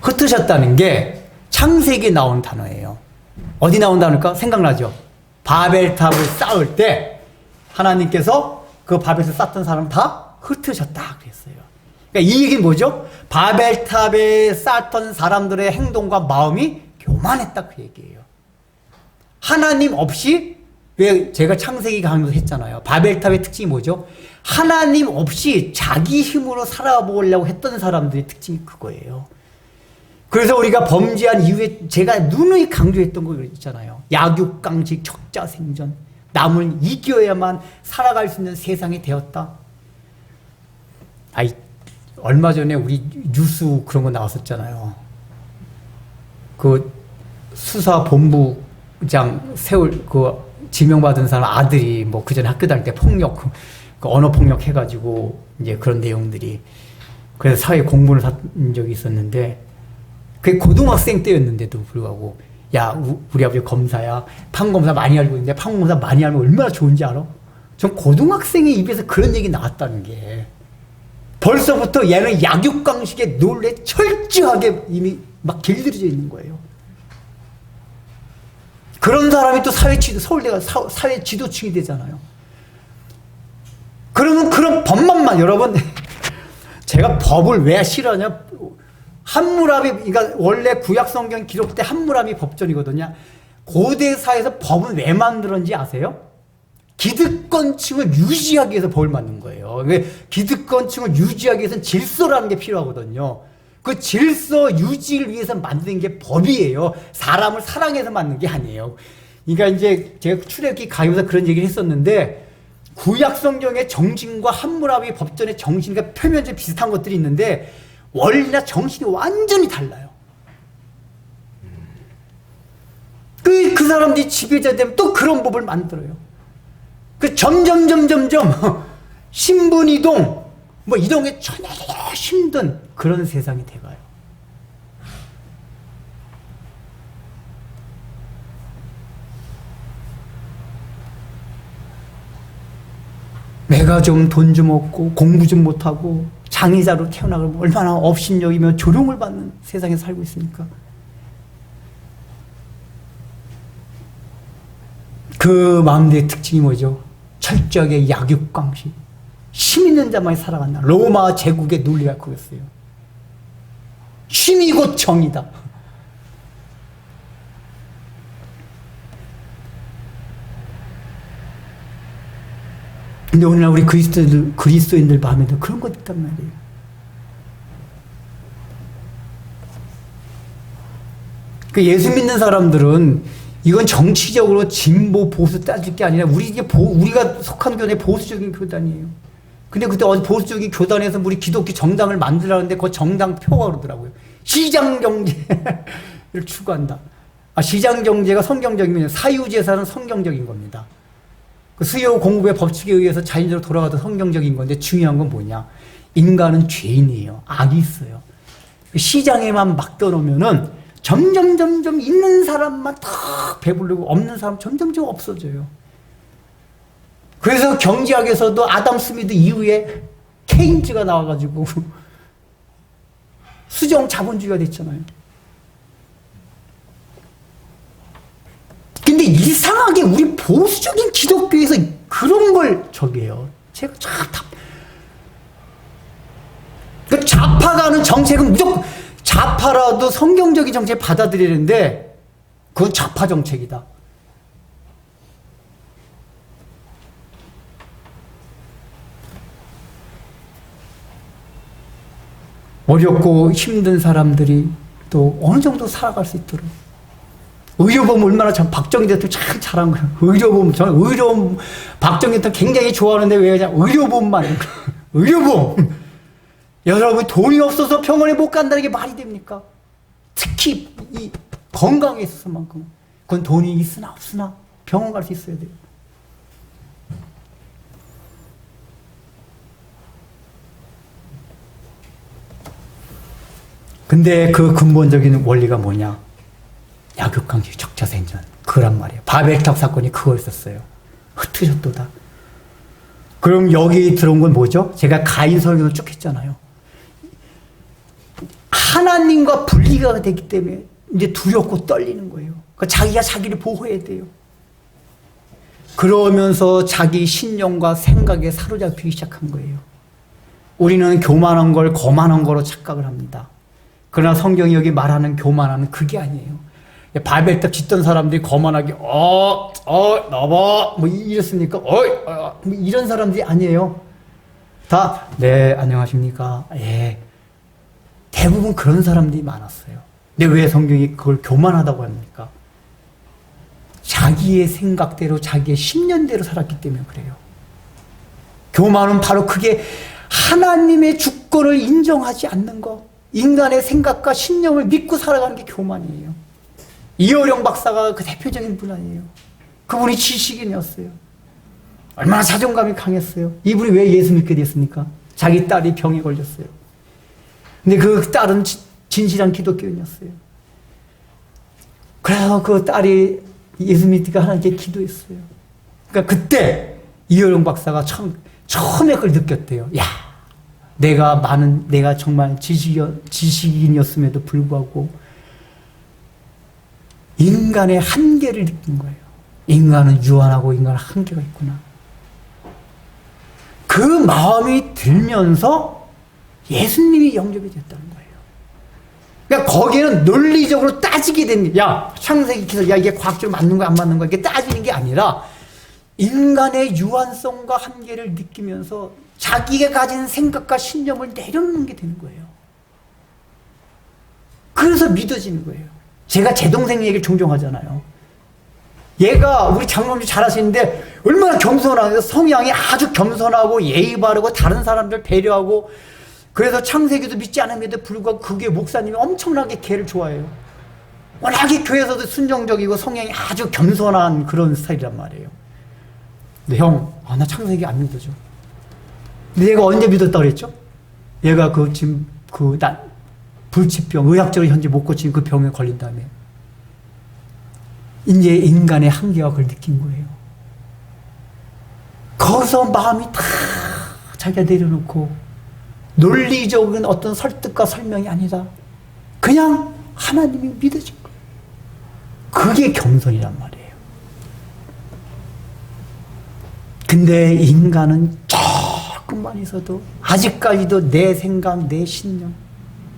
흩으셨다는 게 창세기에 나온 단어예요. 어디 나온 단어일까? 생각나죠? 바벨탑을 쌓을 때 하나님께서 그 바벨탑을 쌓던 사람 다 흩으셨다 그랬어요. 그러니까 이 얘기는 뭐죠? 바벨탑에 쌓던 사람들의 행동과 마음이 교만했다 그 얘기예요. 하나님 없이, 왜 제가 창세기 강의도 했잖아요. 바벨탑의 특징이 뭐죠? 하나님 없이 자기 힘으로 살아보려고 했던 사람들의 특징이 그거예요. 그래서 우리가 범죄한 이후에 제가 누누이 강조했던 거 있잖아요. 약육강식, 적자생존. 남을 이겨야만 살아갈 수 있는 세상이 되었다. 얼마 전에 우리 뉴스 그런 거 나왔었잖아요. 그 수사본부장 지명받은 사람 아들이 그 전에 학교 다닐 때 폭력, 언어폭력 해가지고 이제 그런 내용들이. 그래서 사회 공분을 산 적이 있었는데, 그게 고등학생 때였는데도 불구하고, 야, 우리 아버지 검사야. 판검사 많이 알고 있는데, 판검사 많이 알면 얼마나 좋은지 알아? 전 고등학생의 입에서 그런 얘기 나왔다는 게, 벌써부터 얘는 약육강식에 놀래 철저하게 이미 막 길들여져 있는 거예요. 그런 사람이 또 서울대가 사회 지도층이 되잖아요. 그러면 그런 법만만, 여러분, 제가 법을 왜 싫어하냐? 함무라비, 그러니까 원래 구약 성경 기록 때 함무라비 법전이거든요. 고대 사회에서 법은 왜 만들었는지 아세요? 기득권층을 유지하기 위해서 법을 만든 거예요. 기득권층을 유지하기 위해서는 질서라는 게 필요하거든요. 그 질서 유지를 위해서 만든 게 법이에요. 사람을 사랑해서 만든 게 아니에요. 그러니까 이제 제가 출애굽기 강의에서 그런 얘기를 했었는데, 구약 성경의 정신과 함무라비 법전의 정신과 표면적으로 비슷한 것들이 있는데 원리나 정신이 완전히 달라요. 그 사람들이 지배자 되면 또 그런 법을 만들어요. 그 점점 신분 이동 뭐 이런 게 전혀 힘든 그런 세상이 돼가요. 내가 좀 돈 좀 얻고 공부 좀 못하고 장애자로 태어나면 얼마나 업신여기며 조롱을 받는 세상에 살고 있습니까? 그 마음들의 특징이 뭐죠? 철저하게 약육강식, 힘 있는 자만이 살아간다. 로마 제국의 논리가 그거였어요. 힘이 곧 정이다. 근데 오늘날 우리 그리스도인들 마음에도 그런 것 있단 말이에요. 그 예수 믿는 사람들은 이건 정치적으로 진보 보수 따질 게 아니라 우리가 속한 교단이 보수적인 교단이에요. 근데 그때 어디 보수적인 교단에서 우리 기독교 정당을 만들라는데 그 정당 표가 그러더라고요. 시장 경제를 추구한다. 시장 경제가 성경적이면 사유재산은 성경적인 겁니다. 그 수요 공급의 법칙에 의해서 자연적으로 돌아가도 성경적인 건데 중요한 건 뭐냐? 인간은 죄인이에요. 악이 있어요. 시장에만 맡겨놓으면은 점점 있는 사람만 탁 배부르고 없는 사람 점점 없어져요. 그래서 경제학에서도 아담 스미드 이후에 케인즈가 나와가지고 수정 자본주의가 됐잖아요. 근데 이상하게 우리 보수적인 기독교에서 그런 걸 저기해요. 제가 그 좌파가 하는 정책은 무조건 좌파라도 성경적인 정책 받아들이는데 그건 좌파 정책이다. 어렵고 힘든 사람들이 또 어느 정도 살아갈 수 있도록 의료보험 얼마나 참 박정희 대통령 참 잘한 거예요. 의료보험 저는 의료보험 박정희 대통령 굉장히 좋아하는데 왜 그냥 의료보험만 의료보험 여러분 돈이 없어서 병원에 못 간다는 게 말이 됩니까? 특히 이 건강에 있어서만큼 그건 돈이 있으나 없으나 병원 갈 수 있어야 돼요. 근데 그 근본적인 원리가 뭐냐? 약육강식 적자생존 그란 말이에요. 바벨탑 사건이 그거였었어요. 흩으셨도다. 그럼 여기 들어온 건 뭐죠? 제가 가인 설교를 쭉 했잖아요. 하나님과 분리가 되기 때문에 이제 두렵고 떨리는 거예요. 그러니까 자기가 자기를 보호해야 돼요. 그러면서 자기 신념과 생각에 사로잡히기 시작한 거예요. 우리는 교만한 걸 거만한 거로 착각을 합니다. 그러나 성경이 여기 말하는 교만함은 그게 아니에요. 바벨탑 짓던 사람들이 거만하게 나봐 뭐 이랬습니까? 뭐 이런 사람들이 아니에요. 다 네 안녕하십니까? 예. 대부분 그런 사람들이 많았어요. 근데 왜 성경이 그걸 교만하다고 합니까? 자기의 생각대로 자기의 신념대로 살았기 때문에 그래요. 교만은 바로 그게 하나님의 주권을 인정하지 않는 것, 인간의 생각과 신념을 믿고 살아가는 게 교만이에요. 이어령 박사가 그 대표적인 분 아니에요. 그분이 지식인이었어요. 얼마나 자존감이 강했어요. 이분이 왜 예수 믿게 됐습니까? 자기 딸이 병에 걸렸어요. 근데 그 딸은 진실한 기독교인이었어요. 그래서 그 딸이 예수 믿기가 하나님께 기도했어요. 그러니까 그때 이어령 박사가 처음에 그걸 느꼈대요. 야, 내가 정말 지식인이었음에도 불구하고 인간의 한계를 느낀 거예요. 인간은 유한하고 인간은 한계가 있구나. 그 마음이 들면서 예수님이 영접이 됐다는 거예요. 거기에는 논리적으로 따지게 됩니다. 야, 창세기 기서, 야, 이게 과학적으로 맞는 거야, 안 맞는 거야, 이게 따지는 게 아니라 인간의 유한성과 한계를 느끼면서 자기가 가진 생각과 신념을 내려놓는 게 되는 거예요. 그래서 믿어지는 거예요. 제가 제 동생 얘기를 종종 하잖아요. 얘가 우리 장로님 잘 아시는데 얼마나 겸손하고 성향이 아주 겸손하고 예의 바르고 다른 사람들 배려하고 그래서 창세기도 믿지 않음에도 불구하고 그게 목사님이 엄청나게 걔를 좋아해요. 워낙에 교회에서도 순종적이고 성향이 아주 겸손한 그런 스타일이란 말이에요. 근데 형, 나 창세기 안 믿어줘. 근데 얘가 언제 믿었다 그랬죠? 얘가 지금 불치병, 의학적으로 현재 못 고친 그 병에 걸린 다음에 이제 인간의 한계와 그걸 느낀 거예요. 거기서 마음이 다 자기가 내려놓고 논리적인 어떤 설득과 설명이 아니라 그냥 하나님이 믿어진 거예요. 그게 겸손이란 말이에요. 근데 인간은 조금만 있어도 아직까지도 내 생각, 내 신념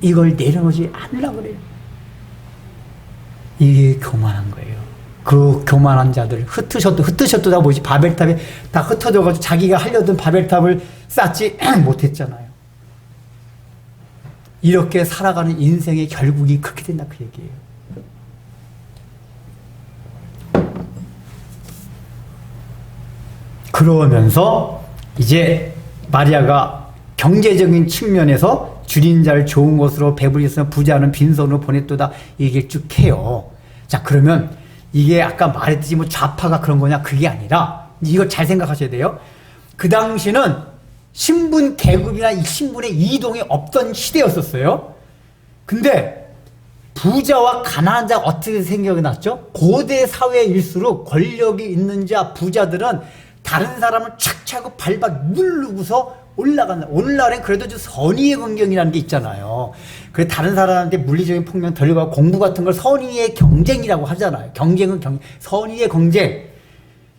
이걸 내려놓지 않으려고 그래요. 이게 교만한 거예요. 그 교만한 자들 흩으셔도 다 뭐지? 바벨탑에 다 흩어져가지고 자기가 하려던 바벨탑을 쌓지 못했잖아요. 이렇게 살아가는 인생의 결국이 그렇게 된다 그 얘기예요. 그러면서 이제 마리아가 경제적인 측면에서 줄인 자를 좋은 것으로 배부리겠으면 부자는 빈손으로 보냈도다 이 얘기를 쭉 해요. 자, 그러면 이게 아까 말했듯이 뭐 좌파가 그런 거냐 그게 아니라 이거 잘 생각하셔야 돼요. 그 당시는 신분 계급이나 이 신분의 이동이 없던 시대였었어요. 근데 부자와 가난한 자가 어떻게 생각이 났죠? 고대 사회일수록 권력이 있는 자 부자들은 다른 사람을 착착 밟아 누르고서 올라간다. 오늘날엔 그래도 좀 선의의 공경이라는 게 있잖아요. 그래 다른 사람한테 물리적인 폭력 덜고 공부 같은 걸 선의의 경쟁이라고 하잖아요. 경쟁은 선의의 경쟁.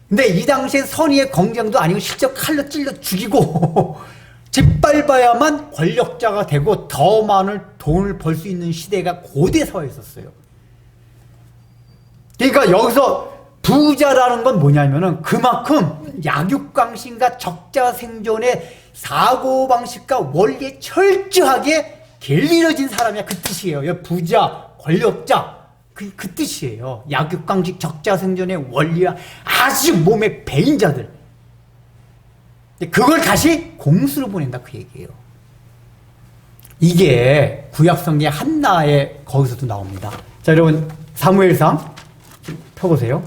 근데 이 당시엔 선의의 경쟁도 아니고 실제 칼로 찔러 죽이고 짓밟아야만 권력자가 되고 더 많은 돈을 벌 수 있는 시대가 고대 사회였었어요. 그러니까 여기서 부자라는 건 뭐냐면은 그만큼 약육강신과 적자생존의 사고방식과 원리에 철저하게 게을러진 사람이야 그 뜻이에요. 부자, 권력자 그 뜻이에요. 약육강식 적자생존의 원리와 아주 몸에 배인 자들 그걸 다시 공수로 보낸다 그 얘기예요. 이게 구약성경 한나에 거기서도 나옵니다. 자, 여러분 사무엘상 펴보세요.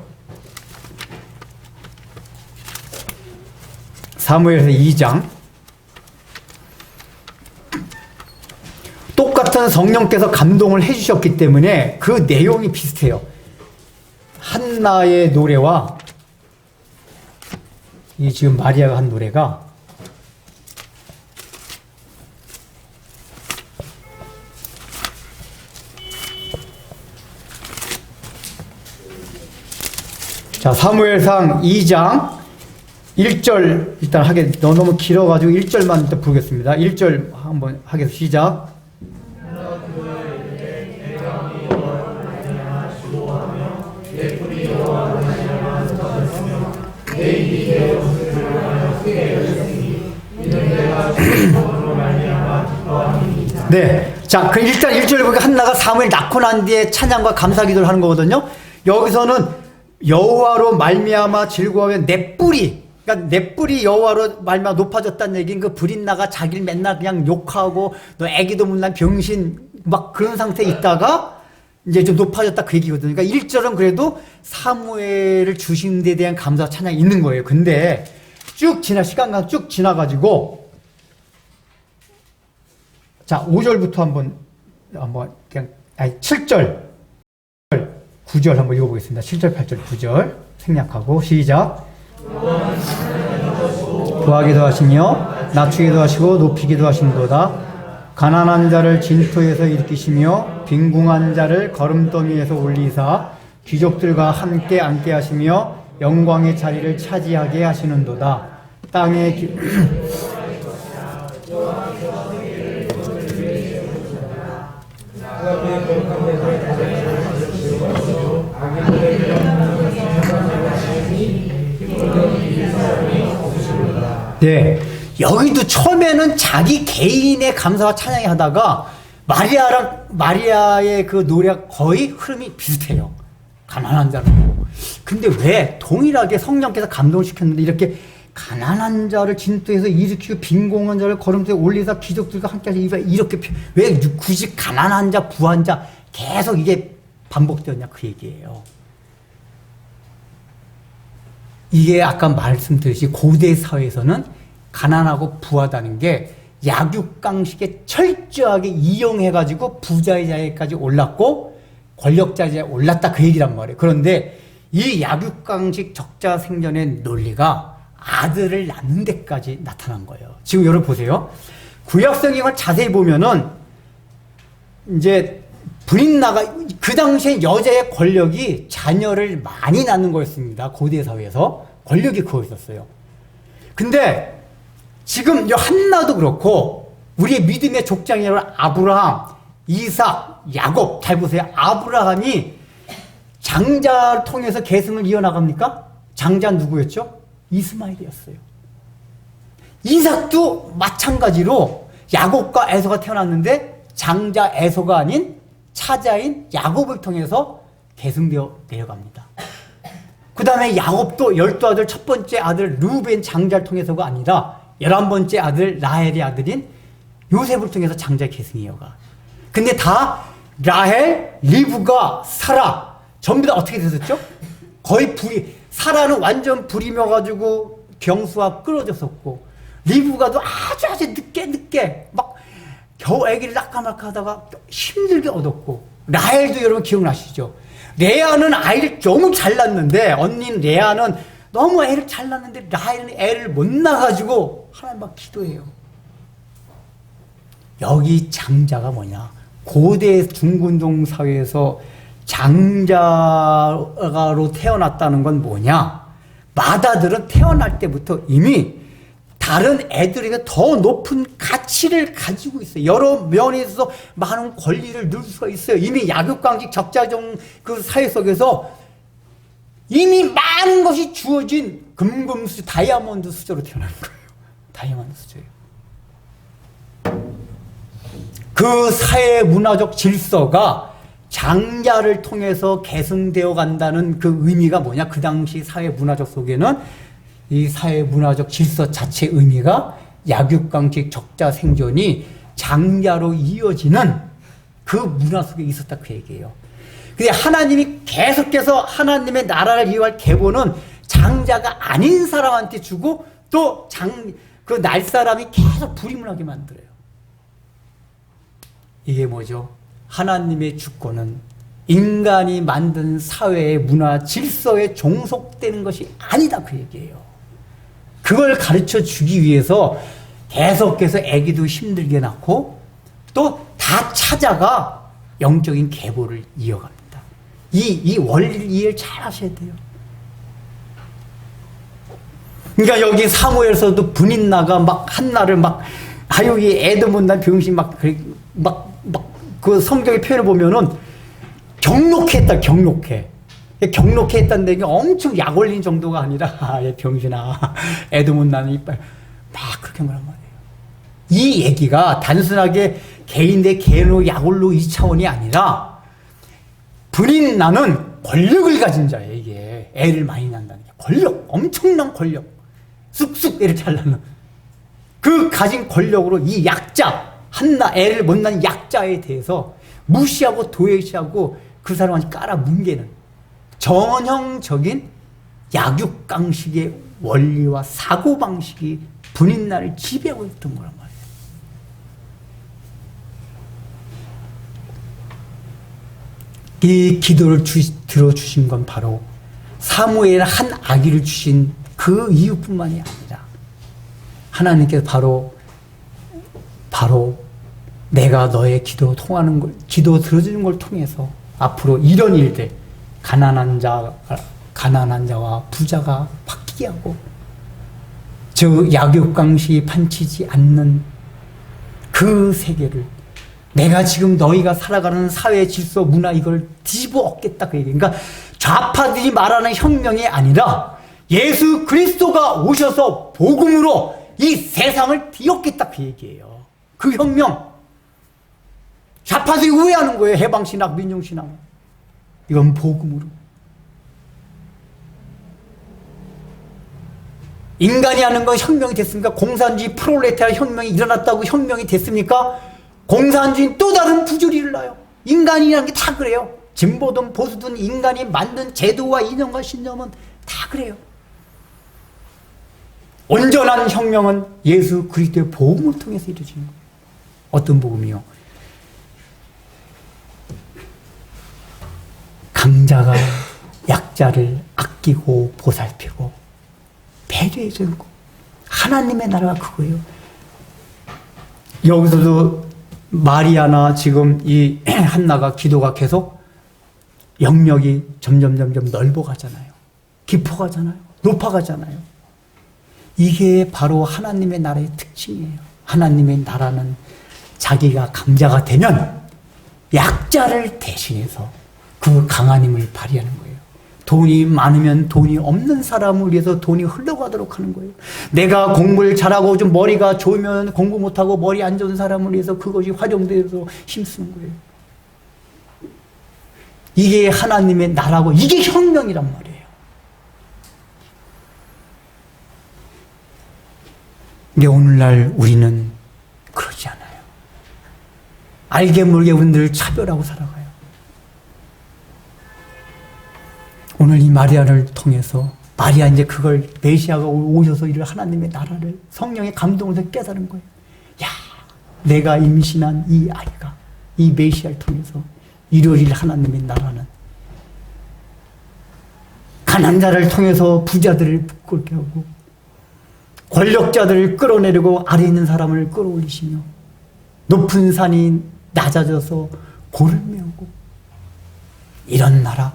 사무엘서 2장 똑같은 성령께서 감동을 해주셨기 때문에 그 내용이 비슷해요. 한나의 노래와 이 지금 마리아가 한 노래가 자 사무엘상 2장 1절 일단 하게 너무 길어가지고 1절만 일단 부르겠습니다. 1절 한번 하겠습니다. 시작. 네, 자, 그 일단 1절에 보니까 한나가 사무엘 낳고 난 뒤에 찬양과 감사 기도를 하는 거거든요. 여기서는 여호와로 말미암아 즐거워하면 내 뿔이 그러니까 내 뿔이 여호와로 말미암아 높아졌다는 얘기는 그 브릿나가 자기를 맨날 그냥 욕하고 너 애기도 못난 병신 막 그런 상태에 있다가 이제 좀 높아졌다 그 얘기거든요. 그러니까 1절은 그래도 사무엘을 주신 데 대한 감사 찬양이 있는 거예요. 근데 시간과 쭉 지나가지고 자 5절부터 한번 그냥 7절 9절 한번 읽어보겠습니다. 7절 8절 9절 생략하고 시작. 구하기도 하시며 낮추기도 하시고 높이기도 하심도다. 가난한 자를 진토에서 일으키시며 빈궁한 자를 거름더미에서 올리사 귀족들과 함께 앉게 하시며 영광의 자리를 차지하게 하시는도다. 땅의 네, 여기도 처음에는 자기 개인의 감사와 찬양이 하다가 마리아의 그 노래가 거의 흐름이 비슷해요. 가난한 자를 보고. 근데 왜 동일하게 성령께서 감동을 시켰는데 이렇게 가난한 자를 진토에서 일으키고 빈공한 자를 걸음수에 올리사 귀족들과 함께하시 이렇게 왜 굳이 가난한 자, 부한 자 계속 이게 반복되었냐 그 얘기예요. 이게 아까 말씀드렸듯이 고대 사회에서는 가난하고 부하다는 게 약육강식에 철저하게 이용해가지고 부자의 자리까지 올랐고 권력자의 자리에 올랐다 그 얘기란 말이에요. 그런데 이 약육강식 적자 생존의 논리가 아들을 낳는 데까지 나타난 거예요. 지금 여러분 보세요. 구약성경을 자세히 보면은 이제 그 당시에 여자의 권력이 자녀를 많이 낳는 거였습니다. 고대 사회에서 권력이 그거 있었어요. 근데 지금 한나도 그렇고 우리의 믿음의 족장이라는 아브라함, 이삭, 야곱 잘 보세요. 아브라함이 장자를 통해서 계승을 이어나갑니까? 장자 누구였죠? 이스마엘이었어요. 이삭도 마찬가지로 야곱과 에서가 태어났는데 장자 에서가 아닌 차자인 야곱을 통해서 계승되어 내려갑니다. 그 다음에 야곱도 12아들 첫 번째 아들 르우벤 장자를 통해서가 아니라 11번째 아들 라헬의 아들인 요셉을 통해서 장자 계승이 이어가. 근데 다 라헬, 리브가, 사라 전부 다 어떻게 됐었죠? 거의 사라는 완전 불임여가지고 경수와 끌어졌었고 리브가도 아주 늦게 막 겨우 아기를 낳까 말까 하다가 힘들게 얻었고 라헬도 여러분 기억나시죠? 레아는 아이를 너무 잘 낳는데 언니인 레아는 너무 애를 잘 낳는데 라헬은 애를 못 낳아가지고 하나님 막 기도해요. 여기 장자가 뭐냐? 고대 중근동 사회에서 장자로 태어났다는 건 뭐냐? 마다들은 태어날 때부터 이미 다른 애들에게 더 높은 가치를 가지고 있어요. 여러 면에서 많은 권리를 누릴 수가 있어요. 이미 약육강식 적자종 그 사회 속에서 이미 많은 것이 주어진 금금수, 다이아몬드 수저로 태어난 거예요. 다이아몬드 수저예요. 그 사회 문화적 질서가 장자를 통해서 계승되어 간다는 그 의미가 뭐냐? 그 당시 사회 문화적 속에는 이 사회 문화적 질서 자체의 의미가 약육강식 적자 생존이 장자로 이어지는 그 문화 속에 있었다 그 얘기예요. 근데 하나님이 계속해서 하나님의 나라를 이어갈 계보는 장자가 아닌 사람한테 주고 또 그 날 사람이 계속 불임을 하게 만들어요. 이게 뭐죠? 하나님의 주권은 인간이 만든 사회의 문화 질서에 종속되는 것이 아니다 그 얘기예요. 그걸 가르쳐 주기 위해서 계속해서 아기도 힘들게 낳고 또 다 찾아가 영적인 계보를 이어갑니다. 이 원리를 이해를 잘 하셔야 돼요. 그러니까 여기 사무엘서도 분인나가 막 한나를 막 아유 이 애도 못 낳은 병신 그 성경의 표현을 보면은 경록했다 경록해. 경록해 했다는 얘기 엄청 약 올린 정도가 아니라 얘 병신아 애도 못 낳는 이빨 막 그렇게 말한 말이에요. 이 얘기가 단순하게 개인 대 개인으로 약 올로 2차원이 아니라 분인나는 권력을 가진 자예요. 이게 애를 많이 낳는다는 게 권력, 엄청난 권력, 쑥쑥 애를 잘 낳는 그 가진 권력으로 이 약자 한나 애를 못 낳는 약자에 대해서 무시하고 도외시하고 그 사람한테 깔아뭉개는 전형적인 약육강식의 원리와 사고방식이 분인나를 지배하고 있던 거란 말이에요. 이 기도를 들어주신 건 바로 사무엘에 한 아기를 주신 그 이유뿐만이 아니라 하나님께서 바로 내가 너의 기도 통하는 걸, 기도 들어주는 걸 통해서 앞으로 이런 일들, 가난한 자와 부자가 바뀌게 하고, 저 약육강식이 판치지 않는 그 세계를 내가 지금 너희가 살아가는 사회 질서 문화 이걸 뒤집어 엎겠다 그 얘기. 그러니까 좌파들이 말하는 혁명이 아니라 예수 그리스도가 오셔서 복음으로 이 세상을 뒤엎겠다 그 얘기예요. 그 혁명. 좌파들이 우회하는 거예요. 해방신학, 민중신학. 이건 복음으로. 인간이 하는 건 혁명이 됐습니까? 공산주의 프롤레타리아 혁명이 일어났다고 혁명이 됐습니까? 공산주의는 또 다른 부조리를 놔요. 인간이라는 게 다 그래요. 진보든 보수든 인간이 만든 제도와 이념과 신념은 다 그래요. 온전한 혁명은 예수 그리스도의 복음을 통해서 이루어지는 거예요. 어떤 복음이요? 강자가 약자를 아끼고 보살피고 배려해주고 하나님의 나라가 그거예요. 여기서도 마리아나 지금 이 한나가 기도가 계속 영역이 점점 넓어가잖아요. 깊어가잖아요. 높아가잖아요. 이게 바로 하나님의 나라의 특징이에요. 하나님의 나라는 자기가 강자가 되면 약자를 대신해서 그 강한 힘을 발휘하는 거예요. 돈이 많으면 돈이 없는 사람을 위해서 돈이 흘러가도록 하는 거예요. 내가 공부를 잘하고 좀 머리가 좋으면 공부 못하고 머리 안 좋은 사람을 위해서 그것이 활용되어서 힘쓰는 거예요. 이게 하나님의 나라고 이게 혁명이란 말이에요. 근데 오늘날 우리는 그러지 않아요. 알게 모르게 우리는 차별하고 살아가요. 오늘 이 마리아를 통해서 마리아 이제 그걸 메시아가 오셔서 이를 하나님의 나라를 성령의 감동으로 깨달은 거예요. 야, 내가 임신한 이 아이가 이 메시아를 통해서 이루어질 하나님의 나라는 가난한 자를 통해서 부자들을 부끄럽게 하고 권력자들을 끌어내리고 아래 있는 사람을 끌어올리시며 높은 산이 낮아져서 고를 메우고 이런 나라.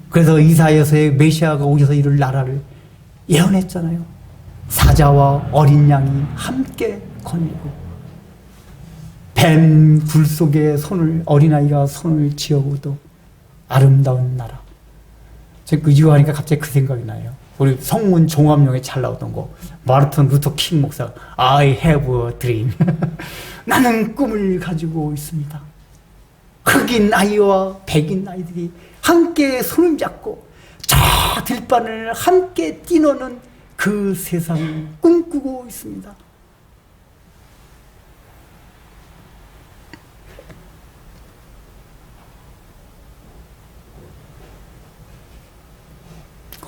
그래서 이사야서의 메시아가 오셔서 이룰 나라를 예언했잖아요. 사자와 어린 양이 함께 거닐고 뱀 굴 속에 어린아이가 손을 쥐어보도 아름다운 나라. 제가 그 이거 하니까 갑자기 그 생각이 나요. 우리 성문 종합용에 잘 나오던 거 마르틴 루터 킹 목사 I have a dream. 나는 꿈을 가지고 있습니다. 흑인 아이와 백인 아이들이 함께 손을 잡고 저 들판을 함께 뛰노는 그 세상을 꿈꾸고 있습니다.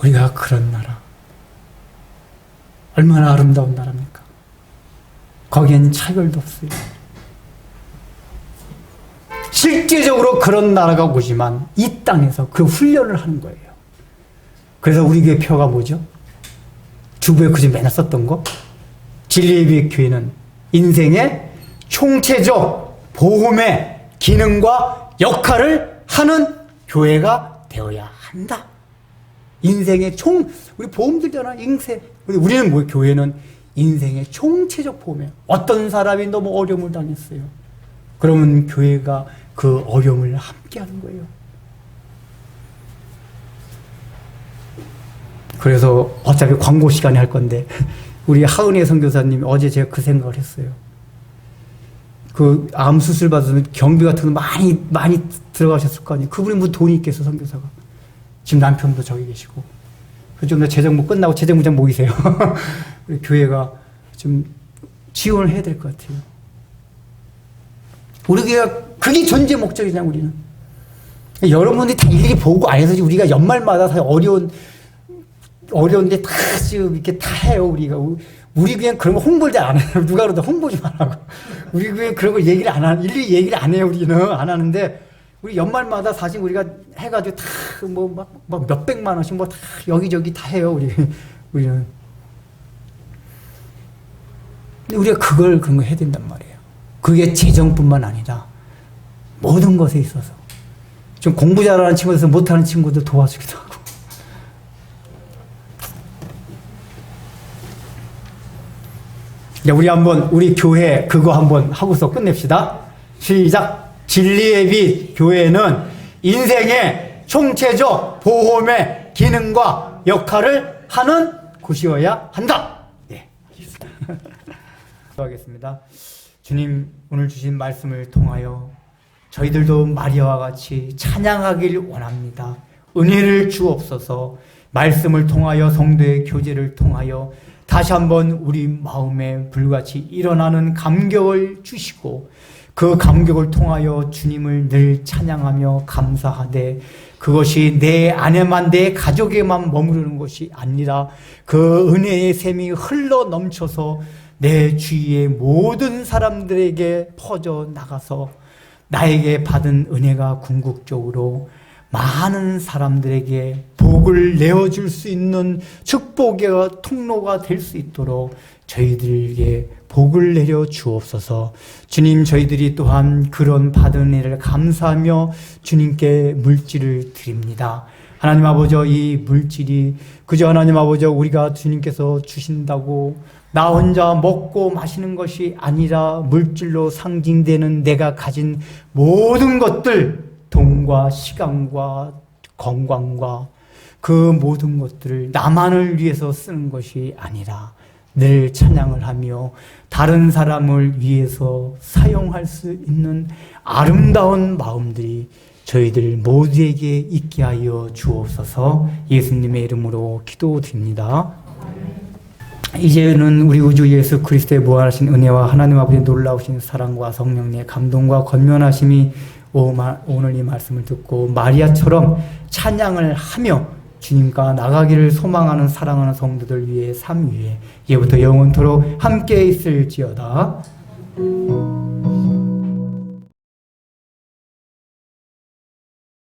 우리가 그런 나라, 얼마나 아름다운 나라입니까? 거기엔 차별도 없어요. 실제적으로 그런 나라가 오지만 이 땅에서 그 훈련을 하는 거예요. 그래서 우리 교회 표가 뭐죠? 주부에 그저 맨날 썼던 거? 진리의 교회는 인생의 총체적 보험의 기능과 역할을 하는 교회가 되어야 한다. 인생의 우리 보험 들잖아, 인생. 우리는 뭐, 교회는 인생의 총체적 보험이에요. 어떤 사람이 너무 어려움을 당했어요. 그러면 교회가 그 어려움을 함께 하는 거예요. 그래서 어차피 광고 시간에 할 건데, 우리 하은혜 선교사님 어제 제가 그 생각을 했어요. 그 암 수술 받으면 경비 같은 거 많이 들어가셨을 거 아니에요. 그분이 뭐 돈이 있겠어, 선교사가. 지금 남편도 저기 계시고. 좀 재정부 끝나고 재정부장 모이세요. 우리 교회가 좀 지원을 해야 될 것 같아요. 우리 교회가 그게 존재 목적이잖아요, 우리는. 여러분들이 다 일일이 보고 안 해서 우리가 연말마다 다 어려운데 다 지금 이렇게 다 해요, 우리가. 우리 교회는 그런 거 홍보를 잘 안 해요. 누가 그러다 홍보 좀 하라고. 우리 교회는 그런 거 일일이 얘기를 안 해요, 우리는. 안 하는데. 우리 연말마다 사실 우리가 해가지고 다 막 몇백만 원씩 뭐 다 여기저기 다 해요, 우리는. 근데 우리가 그런 거 해야 된단 말이에요. 그게 재정뿐만 아니라 모든 것에 있어서. 좀 공부 잘하는 친구들에서 못하는 친구들 도와주기도 하고. 우리 교회 그거 한번 하고서 끝냅시다. 시작. 진리의 빛 교회는 인생의 총체적 보험의 기능과 역할을 하는 곳이어야 한다. 네, 알겠습니다. 하겠습니다. 주님, 오늘 주신 말씀을 통하여 저희들도 마리아와 같이 찬양하길 원합니다. 은혜를 주옵소서. 말씀을 통하여 성도의 교제를 통하여 다시 한번 우리 마음에 불같이 일어나는 감격을 주시고 그 감격을 통하여 주님을 늘 찬양하며 감사하되 그것이 내 안에만 내 가족에만 머무르는 것이 아니라 그 은혜의 샘이 흘러 넘쳐서 내 주위의 모든 사람들에게 퍼져 나가서 나에게 받은 은혜가 궁극적으로 많은 사람들에게 복을 내어줄 수 있는 축복의 통로가 될 수 있도록 저희들에게 복을 내려 주옵소서. 주님, 저희들이 또한 그런 받은 은혜를 감사하며 주님께 물질을 드립니다. 하나님 아버지, 이 물질이 그저 하나님 아버지 우리가 주님께서 주신다고 나 혼자 먹고 마시는 것이 아니라 물질로 상징되는 내가 가진 모든 것들, 돈과 시간과 건강과 그 모든 것들을 나만을 위해서 쓰는 것이 아니라 늘 찬양을 하며 다른 사람을 위해서 사용할 수 있는 아름다운 마음들이 저희들 모두에게 있게 하여 주옵소서. 예수님의 이름으로 기도드립니다. 이제는 우리 우주 예수 그리스도의 무한하신 은혜와 하나님 아버지의 놀라우신 사랑과 성령님의 감동과 권면하심이 오늘 이 말씀을 듣고 마리아처럼 찬양을 하며 주님과 나가기를 소망하는 사랑하는 성도들 위해 삶 위에 예부터 영원토록 함께 있을지어다.